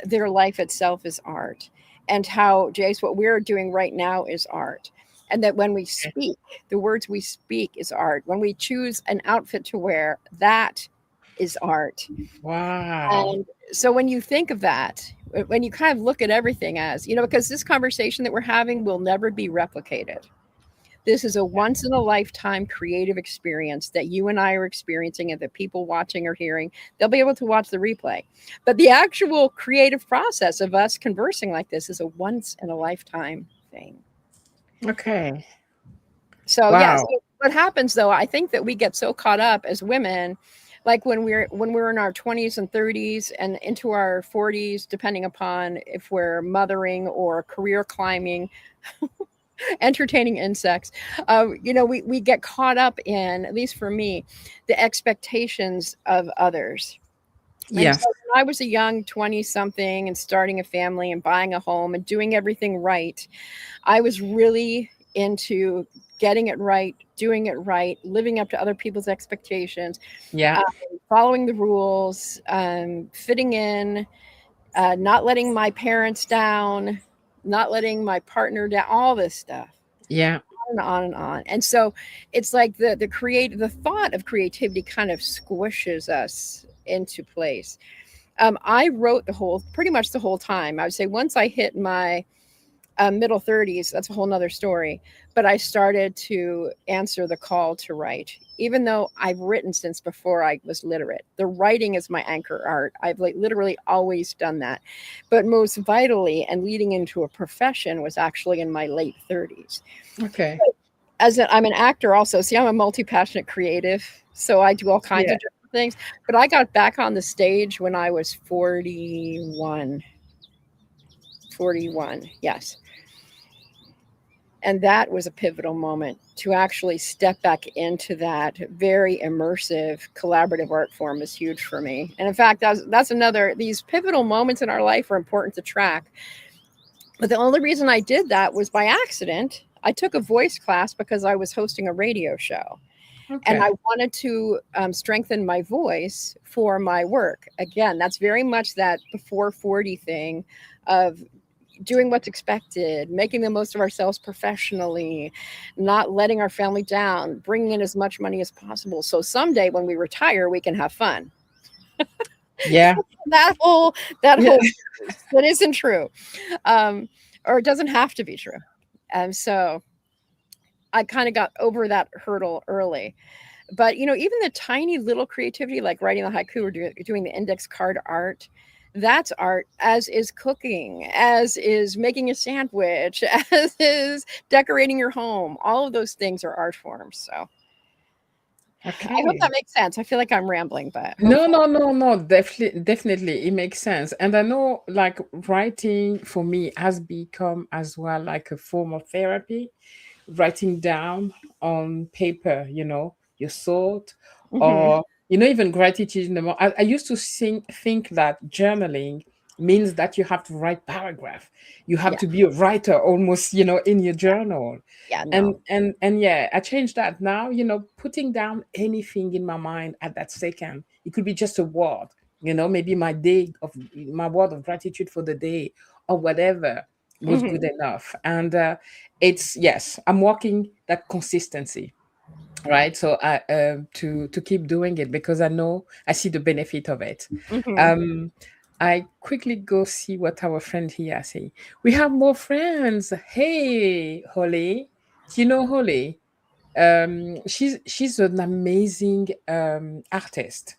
their life itself is art, and how, Jace, what we're doing right now is art. And that when we speak, the words we speak is art. When we choose an outfit to wear, that is art. Wow. And so when you think of that, when you kind of look at everything as, because this conversation that we're having will never be replicated. This is a once in a lifetime creative experience that you and I are experiencing, and that people watching or hearing, they'll be able to watch the replay. But the actual creative process of us conversing like this is a once in a lifetime thing. Okay. So yes, Wow. what happens though, I think that we get so caught up as women, like when we're in our 20s and 30s and into our 40s, depending upon if we're mothering or career climbing, entertaining insects. We get caught up in, at least for me, the expectations of others. And so Yes. when I was a young 20 something and starting a family and buying a home and doing everything right, I was really into getting it right, doing it right, living up to other people's expectations, Yeah. um, following the rules, fitting in, not letting my parents down, not letting my partner down, all this stuff, Yeah. and on and on. And so it's like the thought of creativity kind of squishes us into place. I wrote pretty much the whole time. I would say once I hit my middle 30s, that's a whole nother story. But I started to answer the call to write, even though I've written since before I was literate. The writing is my anchor art. I've like literally always done that. But most vitally and leading into a profession was actually in my late 30s. Okay. I'm an actor also. See, I'm a multi-passionate creative. So I do all kinds Yeah. of different things. But I got back on the stage when I was 41. 41, yes. And that was a pivotal moment to actually step back into that very immersive collaborative art form is huge for me. And in fact, that's another, these pivotal moments in our life are important to track. But the only reason I did that was by accident. I took a voice class because I was hosting a radio show, and I Okay. wanted to strengthen my voice for my work. Again, that's very much that before 40 thing of doing what's expected, making the most of ourselves professionally, not letting our family down, bringing in as much money as possible. So someday when we retire, we can have fun. Yeah. That Yeah. whole that isn't true, um, or it doesn't have to be true. And so I kind of got over that hurdle early. But even the tiny little creativity, like writing the haiku or doing the index card art, that's art, as is cooking, as is making a sandwich, as is decorating your home. All of those things are art forms. So I hope Okay. that makes sense. I feel like I'm rambling, but No, hopefully. no, no, no. Definitely, it makes sense. And I know, like, writing for me has become as well like a form of therapy. Writing down on paper, your thought, Hmm. or Even gratitude in the morning. I used to think that journaling means that you have to write paragraph. You have Yeah. to be a writer almost, in your journal. Yeah. And No. and yeah, I changed that now, putting down anything in my mind at that second. It could be just a word, maybe my word of gratitude for the day or whatever was Hmm. good enough. And it's yes, I'm working that consistency, right? So to keep doing it because I know I see the benefit of it. Hmm. um I quickly go see what our friend here say. We have more friends. Hey, Holly. Do you know Holly? She's an amazing artist.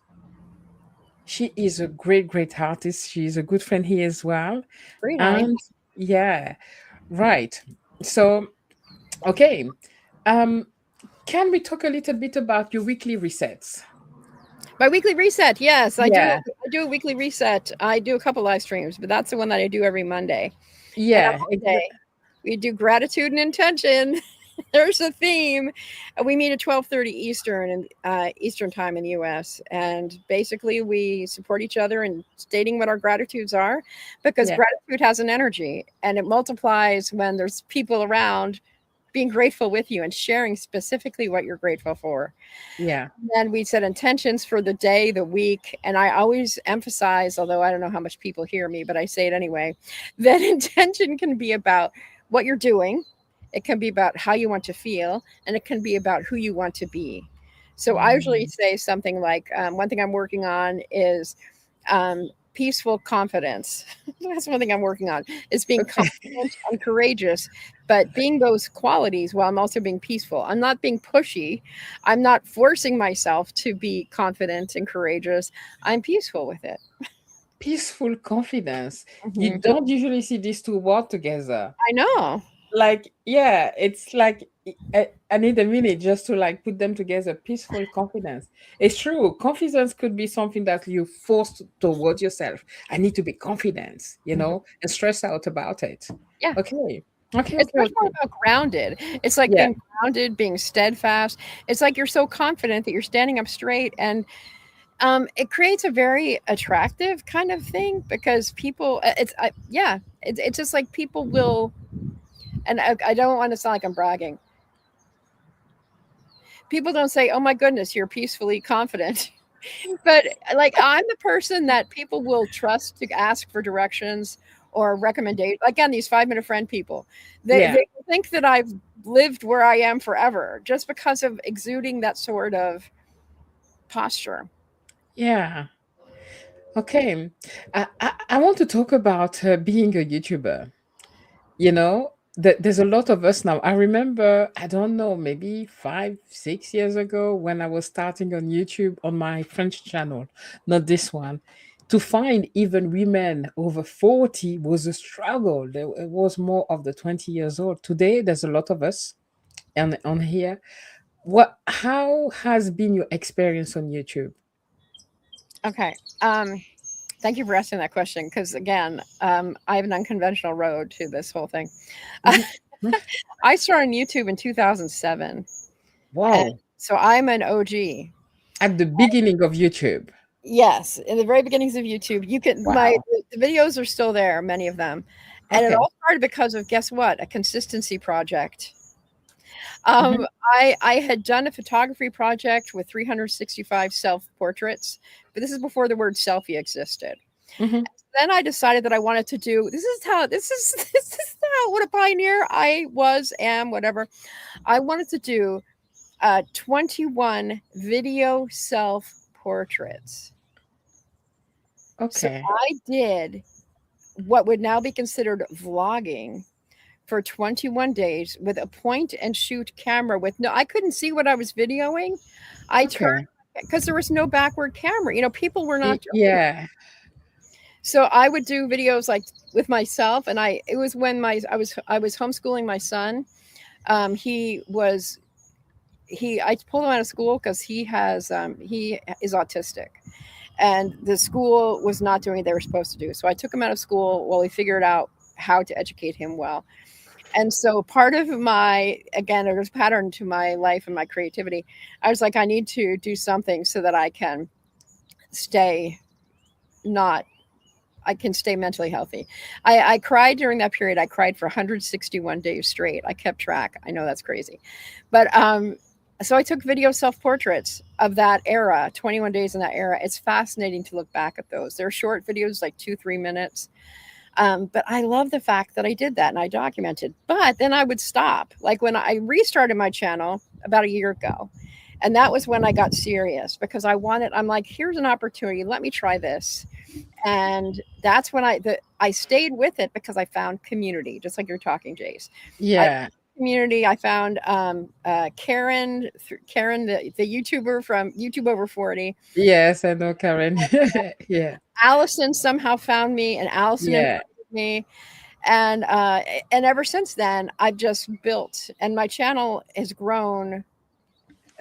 She is a great artist. She's a good friend here as well. Very nice. And yeah, right. So okay, um can we talk a little bit about your weekly resets? My weekly reset. Yes, I do. Yeah, I do a weekly reset. I do a couple live streams, but that's the one that I do every Monday. And on yeah, Monday, we do gratitude and intention. There's a theme. We meet at 12:30 Eastern and Eastern time in the U.S. And basically, we support each other in stating what our gratitudes are, because yeah, gratitude has an energy and it multiplies when there's people around being grateful with you and sharing specifically what you're grateful for. yeah. And we set intentions for the day, the week. And I always emphasize, although I don't know how much people hear me, but I say it anyway, that intention can be about what you're doing, it can be about how you want to feel, and it can be about who you want to be. So I usually Mm. say something like, one thing I'm working on is peaceful confidence. That's one thing I'm working on, is being Okay. confident and courageous, but being those qualities while I'm also being peaceful. I'm not being pushy. I'm not forcing myself to be confident and courageous. I'm peaceful with it. Peaceful confidence. You Mhm. don't usually see these two words together. I know. Like, yeah, it's like I need a minute just to like put them together. Peaceful confidence. It's true. Confidence could be something that you forced towards yourself. I need to be confident, Mhm. and stress out about it. Yeah. Okay. Okay, It's okay, much more okay. about grounded. It's like Yeah. being grounded, being steadfast. It's like you're so confident that you're standing up straight, and it creates a very attractive kind of thing because people. Yeah, it's just like people will. And I don't want to sound like I'm bragging. People don't say, "Oh my goodness, you're peacefully confident," but like I'm the person that people will trust to ask for directions or recommendation. Again, these 5 minute friend people, Yeah. they think that I've lived where I am forever just because of exuding that sort of posture. Yeah. Okay. I want to talk about being a YouTuber. There's a lot of us now. I remember, I don't know, maybe 5 6 years ago when I was starting on YouTube on my French channel, not this one, to find even women over 40 was a struggle. It was more of the 20 years old. Today there's a lot of us on here. How has been your experience on YouTube? Okay. Thank you for asking that question because, again, I have an unconventional road to this whole thing. Mhm. Mhm. I started on YouTube in 2007. And Wow. so I'm an OG. At the beginning of YouTube. Yes, in the very beginnings of YouTube, you can my Wow. the videos are still there, many of them, and it Okay. all started because of, guess what? A consistency project. Mhm. I had done a photography project with 365 self portraits, but this is before the word selfie existed. Mhm. Then I decided that I wanted to do this is how what a pioneer I was, am, whatever. I wanted to do 21 video self portraits. So Okay. I did what would now be considered vlogging for 21 days with a point and shoot camera with no, I couldn't see what I was videoing. I turned Okay. because there was no backward camera. People were not doing that. Yeah. So I would do videos like with myself, and it was when I was homeschooling my son. He was he I pulled him out of school because he is autistic, and the school was not doing what they were supposed to do. So I took him out of school while we figured out how to educate him well. And so part of my, again, there's a pattern to my life and my creativity. I was like, I need to do something so that stay not I can stay mentally healthy. I cried during that period. I cried for 161 days straight. I kept track. I know that's crazy. But so I took video self portraits of that era, 21 days in that era. It's fascinating to look back at those. They're short videos, like 2, 3 minutes. But I love the fact that I did that and I documented. But then I would stop. Like when I restarted my channel about a year ago, and that was when I got serious because I'm like, here's an opportunity. Let me try this. And that's when I stayed with it because I found community, just like you're talking, Jace. I Yeah. community. I found Karen, the YouTuber from YouTube Over 40. Yes, I know, Karen. Yeah. Allison somehow found me, and Allison Yeah. invited me. And ever since then, I've just built, and my channel has grown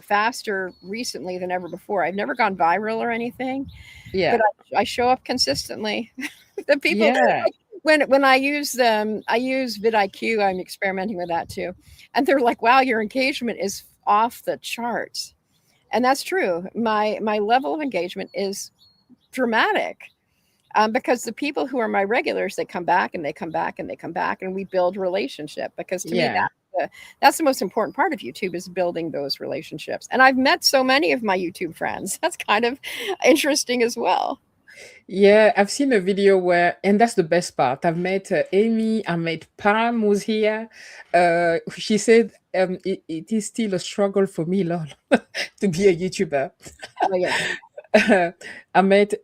faster recently than ever before. I've never gone viral or anything, but Yeah. I show up consistently. The people Yeah. when I use vidIQ. I'm experimenting with that too, and they're like, "Wow, your engagement is off the charts," and that's true. My level of engagement is dramatic. Because the people who are my regulars, they come back and they come back and they come back, and we build relationship. Because to me, Yeah. that's the most important part of YouTube is building those relationships. And I've met so many of my YouTube friends. That's kind of interesting as well. Yeah, I've seen a video where, and that's the best part. I've met Amy, I met Pam who's here. She said, it is still a struggle for me, lol, to be a YouTuber. Oh yeah, I met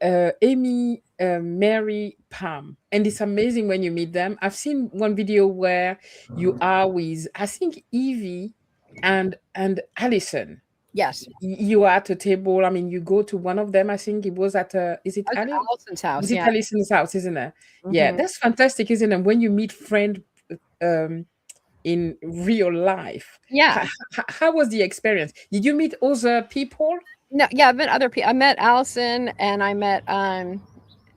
Amy, Mary, Pam, and it's amazing when you meet them. I've seen one video where you are with, I think, Evie and Allison. yes. You are at a table. I mean, you go to one of them. I think it was at is it I was at Ali? Allison's Was house. it Yeah. Alison's house, isn't it? Yeah, Hmm. that's fantastic, isn't it? When you meet friend um in real life. Yeah. How was the experience? Did you meet other people? No, yeah, I've met other people. I met Allison and I met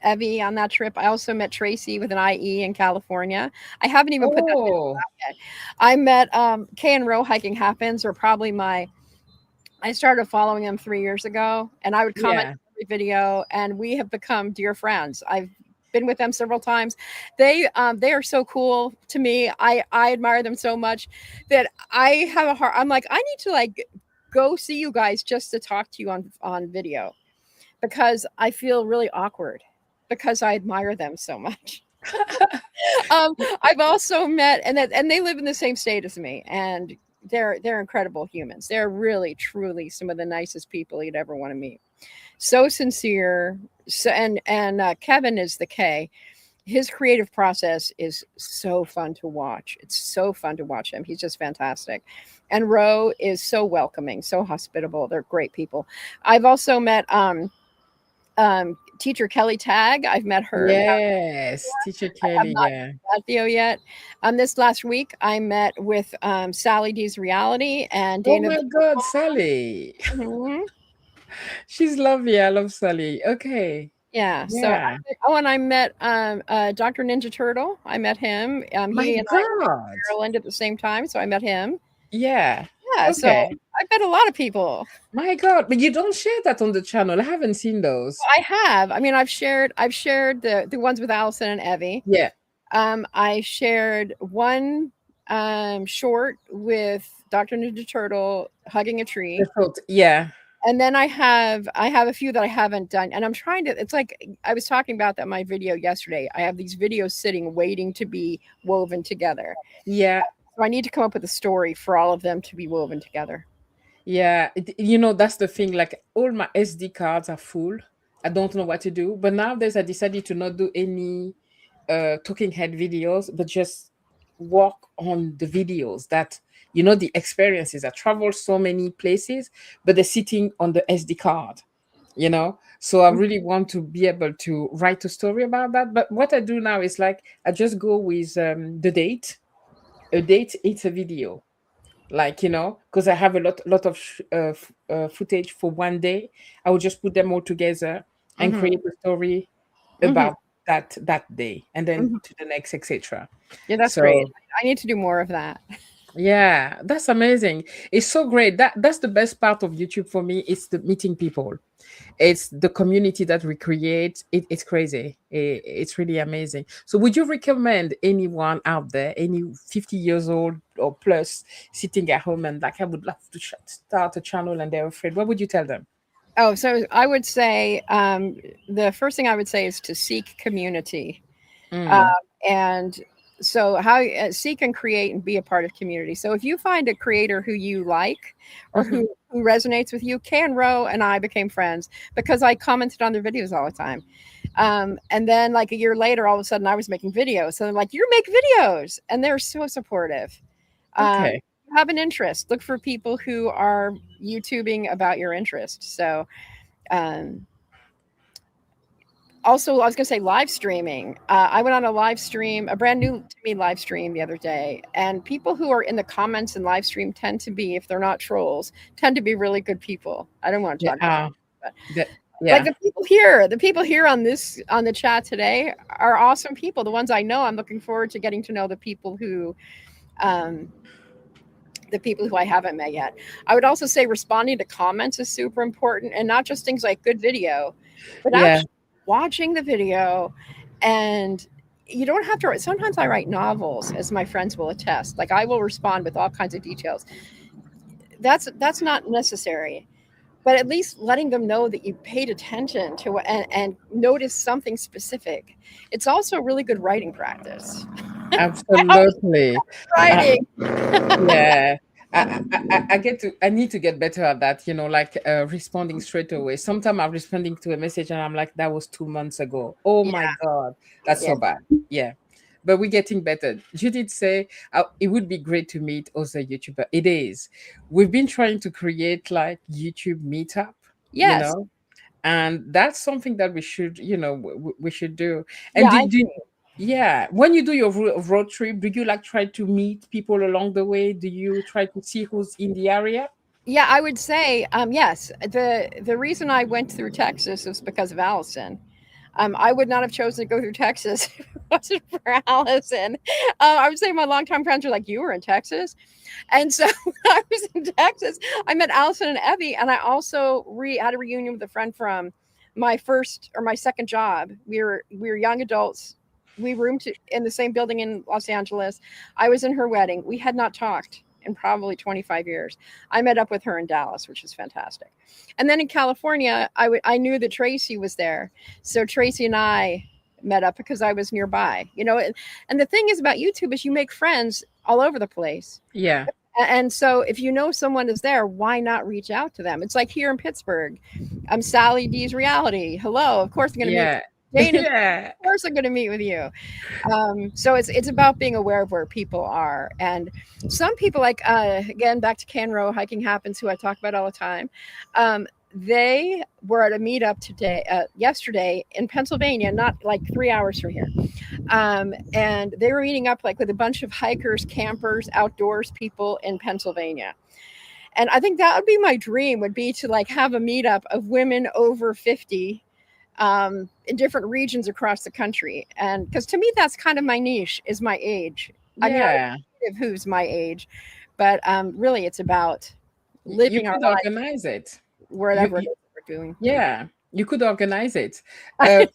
Evie on that trip. I also met Tracy with an IE in California. I haven't even put that video Oh, out yet. I met Kay and Row Hiking Happens, or probably I started following them 3 years ago, and I would comment yeah, on every video, and we have become dear friends. I've been with them several times. They are so cool to me. I admire them so much that I have a heart. I'm like, I need to like go see you guys just to talk to you on video because I feel really awkward because I admire them so much. I've also met, and they live in the same state as me, and they're incredible humans. They're really, truly some of the nicest people you'd ever want to meet. So sincere. So Kevin is the K. His creative process is so fun to watch. It's so fun to watch him. He's just fantastic. And Ro is so welcoming, so hospitable. They're great people. I've also met teacher Kelly Tag. I've met her in yes, Teacher have Kelly. not Yeah. seen that video yet. This last week, I met with Sally D's Reality and Oh Dana. my God, Sally. Mhm. She's lovely. I love Sally. Okay. Yeah. Yeah. And I met Dr. Ninja Turtle. I met him. My He and I were in God. Maryland at the same time, so I met him. Yeah. Yeah. So Okay. I met a lot of people. My God, but you don't share that on the channel. I haven't seen those. I have. I mean, I've shared the ones with Allison and Evie. Yeah. I shared one short with Dr. Ninja Turtle hugging a The tree. thought. Yeah. And then I have a few that I haven't done, and I'm trying to. It's like I was talking about that in my video yesterday. I have these videos sitting waiting to be woven together. Yeah. So I need to come up with a story for all of them to be woven together. Yeah. You know, that's the thing. Like all my SD cards are full. I don't know what to do. But nowadays I decided to not do any talking head videos, but just work on the videos that the experiences. I travel so many places, but they're sitting on the SD card. So I really want to be able to write a story about that. But what I do now is like I just go with the date. A date, it's a video. Like, because I have a lot of footage for one day. I will just put them all together and Hmm. create a story Hmm. about. that day, and then Mhm. to the next, etc. Yeah, that's great. So I need to do more of that. yeah, that's amazing. It's so great. That's the best part of YouTube for me. It's the meeting people. It's the community that we create. It's crazy. It's really amazing. So would you recommend anyone out there, any 50 years old or plus, sitting at home and like, I would love to start a channel and they're afraid? What would you tell them? Oh, so I would say the first thing I would say is to seek community. Um, Mm, and so how seek and create and be a part of community. So if you find a creator who you like or hmm. who resonates with you, Can Row and I became friends because I commented on their videos all the time. And then like a year later, all of a sudden I was making videos. So they're like, you make videos. And they're so supportive. Okay. Have an interest. Look for people who are YouTubing about your interest. So um, also, I was going to say live streaming. I went on a live stream, a brand new to me live stream the other day, and people who are in the comments and live stream tend to be, if they're not trolls, tend to be really good people. I don't want to Yeah. talk about, but like Yeah. the people here on this on the chat today are awesome people. The ones I know, I'm looking forward to getting to know um, the people who I haven't met yet. I would also say responding to comments is super important, and not just things like good video, but Yeah. actually watching the video. And you don't have to write. Sometimes I write novels, as my friends will attest. Like I will respond with all kinds of details. That's not necessary. But at least letting them know that you paid attention to and noticed something specific. It's also really good writing practice. I always Absolutely. Uh, writing. Yeah, I need to get better at that, like responding straight away. Sometimes I'm responding to a message and I'm like, that was 2 months ago. Oh Yeah, my God, that's yeah. so bad. Yeah. But we're getting better. You did say it would be great to meet other YouTuber. It is. We've been trying to create like YouTube meetup, you Yes. know, and that's something that we should, we should do. And Yeah, I yeah, when you do your road trip, do you like try to meet people along the way? Do you try to see who's in the area? yeah, I would say yes. The reason I went through Texas was because of Allison. I would not have chosen to go through Texas if it wasn't for Allison. I would say my longtime friends are like, "You were in Texas," and so when I was in Texas, I met Allison and Evie, and I also had a reunion with a friend from my first or my second job. We were young adults. We roomed in the same building in Los Angeles. I was in her wedding. We had not talked in probably 25 years. I met up with her in Dallas, which is fantastic. And then in California, I knew that Tracy was there. So Tracy and I met up because I was nearby, and the thing is about YouTube is you make friends all over the place. Yeah, And so if you know someone is there, why not reach out to them? It's like here in Pittsburgh. I'm Sally D's Reality. Hello. Of course I'm going to meet yeah, Dana. yeah, Of course I'm going to meet with you. So it's about being aware of where people are. And some people like again back to Canro Hiking Happens, who I talk about all the time. They were at a meetup yesterday in Pennsylvania, not like 3 hours from here. And they were meeting up like with a bunch of hikers, campers, outdoors people in Pennsylvania. And I think that would be my dream, would be to like have a meetup of women over 50 in different regions across the country. And because to me, that's kind of my niche, is my age. I mean, I yeah. don't know who's my age, but really it's about You living our could life organize it. You, wherever it you is that we're doing. yeah, you could organize it. I'm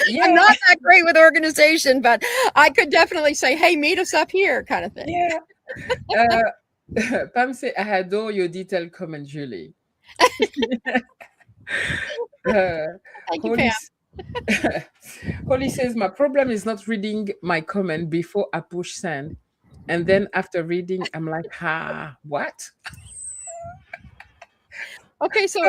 Yeah, not that great with organization, but I could definitely say, hey, meet us up here kind of thing. yeah. Pam say, I adore your detailed comment, Julie. Uh, Thank you, Holy Pam. Holly says, my problem is not reading my comment before I push send. And then after reading, I'm like, what? Okay, so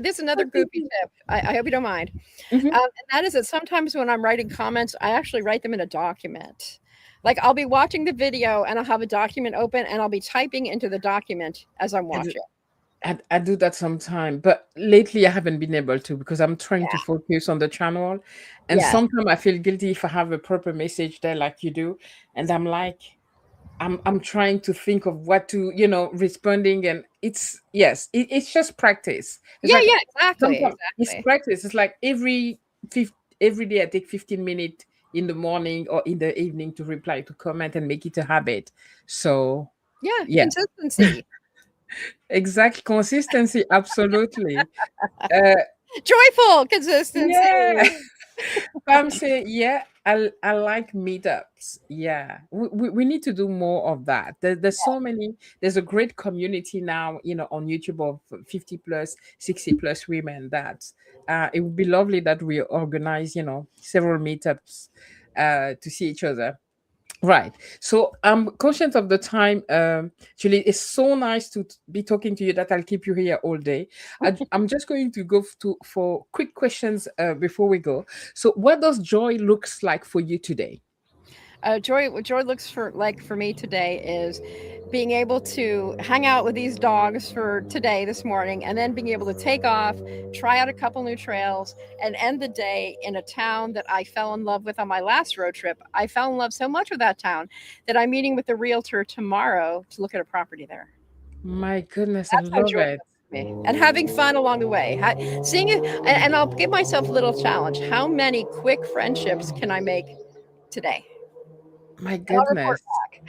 this is another goofy tip. I hope you don't mind. Mhm. And that is that sometimes when I'm writing comments, I actually write them in a document. Like I'll be watching the video and I'll have a document open and I'll be typing into the document as I'm I do, watching. I do that sometime, but lately I haven't been able to because I'm trying to focus on the channel. And Yes. sometimes I feel guilty if I have a proper message there like you do. And I'm like, I'm trying to think of what to, responding, and it's just practice. It's Yeah, like yeah, exactly, sometimes it's exactly. practice. It's like every every day I take 15 minutes in the morning or in the evening to reply to comment and make it a habit. So Yeah, yeah, consistency. exactly. Consistency, absolutely. Uh, Joyful yeah. consistency. I'm saying, yeah, I like meetups. Yeah, we need to do more of that. There's so many. There's a great community now, on YouTube of 50 plus, 60 plus women. That it would be lovely that we organize, several meetups to see each other. Right. So I'm conscious of the time. Julie, it's so nice to be talking to you that I'll keep you here all day. I'm just going to go for quick questions before we go. So, what does joy looks like for you today? Joy, what joy looks for like for me today is being able to hang out with these dogs for today, this morning, and then being able to take off, try out a couple new trails, and end the day in a town that I fell in love with on my last road trip. I fell in love so much with that town that I'm meeting with the realtor tomorrow to look at a property there. My goodness, I That's how love joy it. looks to me. And having fun along the way. Seeing it, and I'll give myself a little challenge. How many quick friendships can I make today? My And I'll report goodness. back.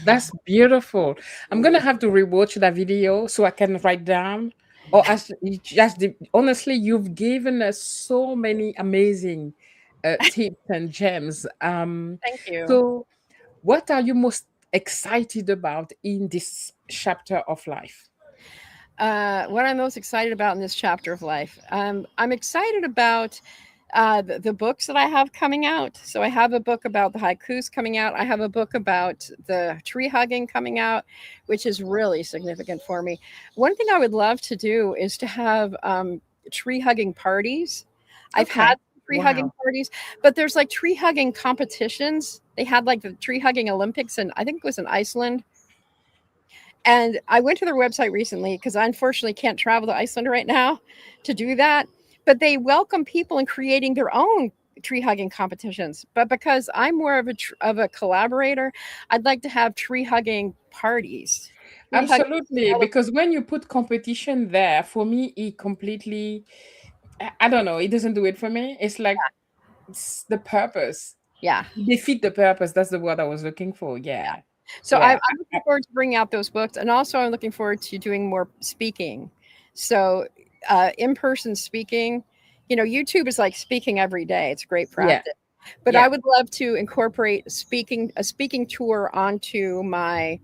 That's beautiful. I'm gonna have to rewatch that video so I can write down. Or as just honestly, you've given us so many amazing tips and gems. Thank you. So what are you most excited about in this chapter of life? What I'm most excited about in this chapter of life, I'm excited about the books that I have coming out. So I have a book about the haikus coming out. I have a book about the tree hugging coming out, which is really significant for me. One thing I would love to do is to have tree hugging parties. I've had Okay. tree hugging Wow. parties, but there's like tree hugging competitions. They had like the tree hugging Olympics, and I think it was in Iceland. And I went to their website recently because I unfortunately can't travel to Iceland right now to do that. But they welcome people in creating their own tree hugging competitions. But because I'm more of a collaborator, I'd like to have tree hugging parties. Tree hugging Absolutely. Because when you put competition there, for me, it completely, I don't know, it doesn't do it for me. It's like it's the purpose. yeah. Defeat the purpose. That's the word I was looking for. Yeah. Yeah. So Yeah. I'm looking forward to bringing out those books, and also I'm looking forward to doing more speaking. So in-person speaking, YouTube is like speaking every day. It's great Yeah. practice. But I Yeah. would love to incorporate a speaking tour onto my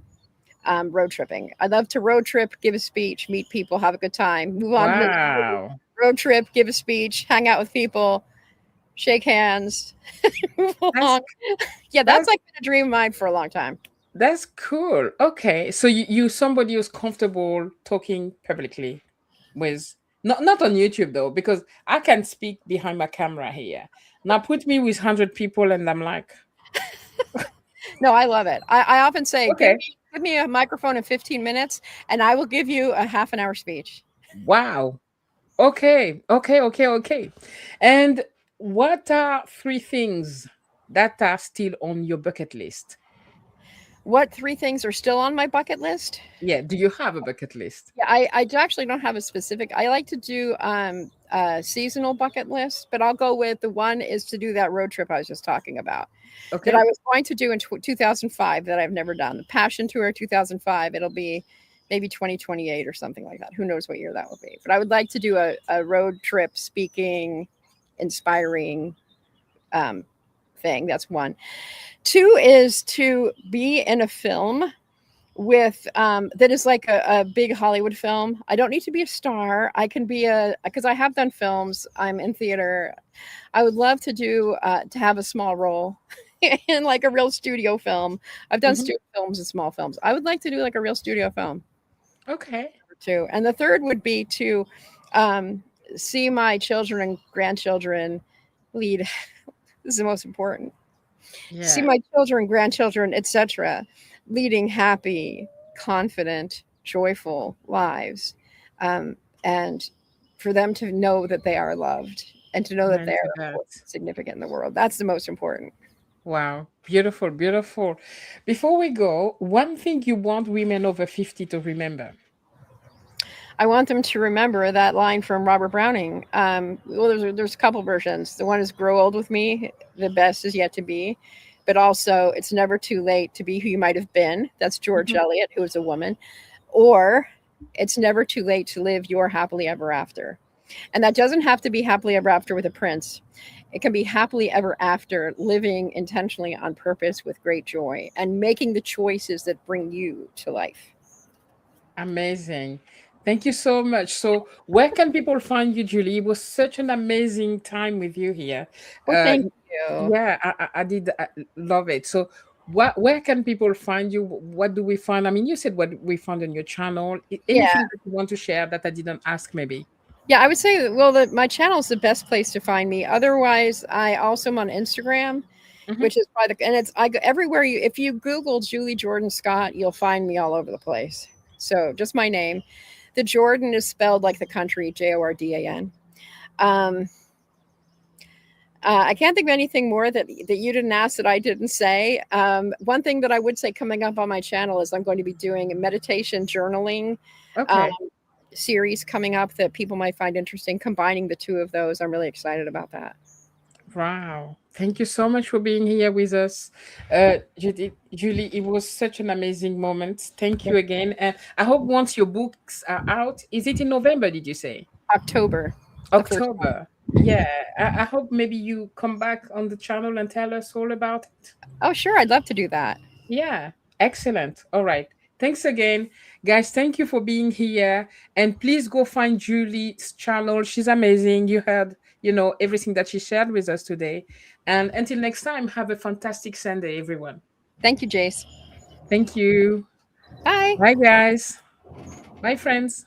road tripping. I'd love to road trip, give a speech, meet people, have a good time, move on to the Wow. road trip, give a speech, hang out with people, shake hands, move That's along. Yeah, that's that's like been a dream of mine for a long time. that's cool. Okay. So you somebody who's comfortable talking publicly with not on YouTube though, because I can speak behind my camera here. Now put me with 100 people and I'm like, No, I love it. I often say, okay, give me a microphone in 15 minutes, and I will give you a half an hour speech. wow. Okay, okay, okay, okay. And what are three things that are still on your bucket list? What three things are still on my bucket list? Yeah, do you have a bucket list? Yeah, actually don't have a specific. I like to do seasonal bucket list, but I'll go with the one is to do that road trip I was just talking about that I Okay. was going to do in 2005 that I've never done. The Passion Tour 2005. It'll be maybe 2028 or something like that. Who knows what year that will be? But I would like to do a road trip speaking, inspiring um, thing. That's one. Two is to be in a film with that is like a big Hollywood film. I don't need to be a star. I can be because I have done films. I'm in theater. I would love to do to have a small role in like a real studio film. I've done Hmm. studio films and small films. I would like to do like a real studio film Okay. too. And the third would be to um, see my children and grandchildren lead. This is the most important. See Yeah. my children, grandchildren, etc., leading happy, confident, joyful lives, and for them to know that they are loved and to know that they Amen to are that. important, significant in the world. That's the most important. Wow. Beautiful, beautiful. Before we go, one thing you want women over 50 to remember. I want them to remember that line from Robert Browning. Well, there's a couple versions. The one is "Grow old with me. The best is yet to be," but also "It's never too late to be who you might have been." That's George Mhm. Eliot, who is a woman. Or "It's never too late to live your happily ever after." And that doesn't have to be happily ever after with a prince. It can be happily ever after living intentionally on purpose with great joy and making the choices that bring you to life. Amazing. Thank you so much. So, where can people find you, Julie? It was such an amazing time with you here. Well, Uh, thank you. yeah, I did love it. So, where can people find you? What do we find? I mean, you said what we found on your channel. Yeah. Anything that you want to share that I didn't ask, maybe? Yeah, I would say, well, my channel is the best place to find me. Otherwise, I also am on Instagram, Hmm. which is by the, and it's, I go everywhere you, if you Google Julie Jordan Scott, you'll find me all over the place. So just my name. The Jordan is spelled like the country, Jordan. Um, I can't think of anything more that you didn't ask that I didn't say. One thing that I would say coming up on my channel is I'm going to be doing a meditation journaling um, Okay. series coming up that people might find interesting. Combining the two of those, I'm really excited about that. Wow. Thank you so much for being here with us. Julie, it was such an amazing moment. Thank you again. And I hope once your books are out, is it in November, did you say? October, the first one. October. Yeah. I hope maybe you come back on the channel and tell us all about it. Oh, sure, I'd love to do that. Yeah, excellent. All right. Thanks again. Guys, thank you for being here. And please go find Julie's channel. She's amazing. You heard, everything that she shared with us today. And until next time, have a fantastic Sunday, everyone. Thank you, Jace. Thank you. Bye. Bye, guys. Bye, friends.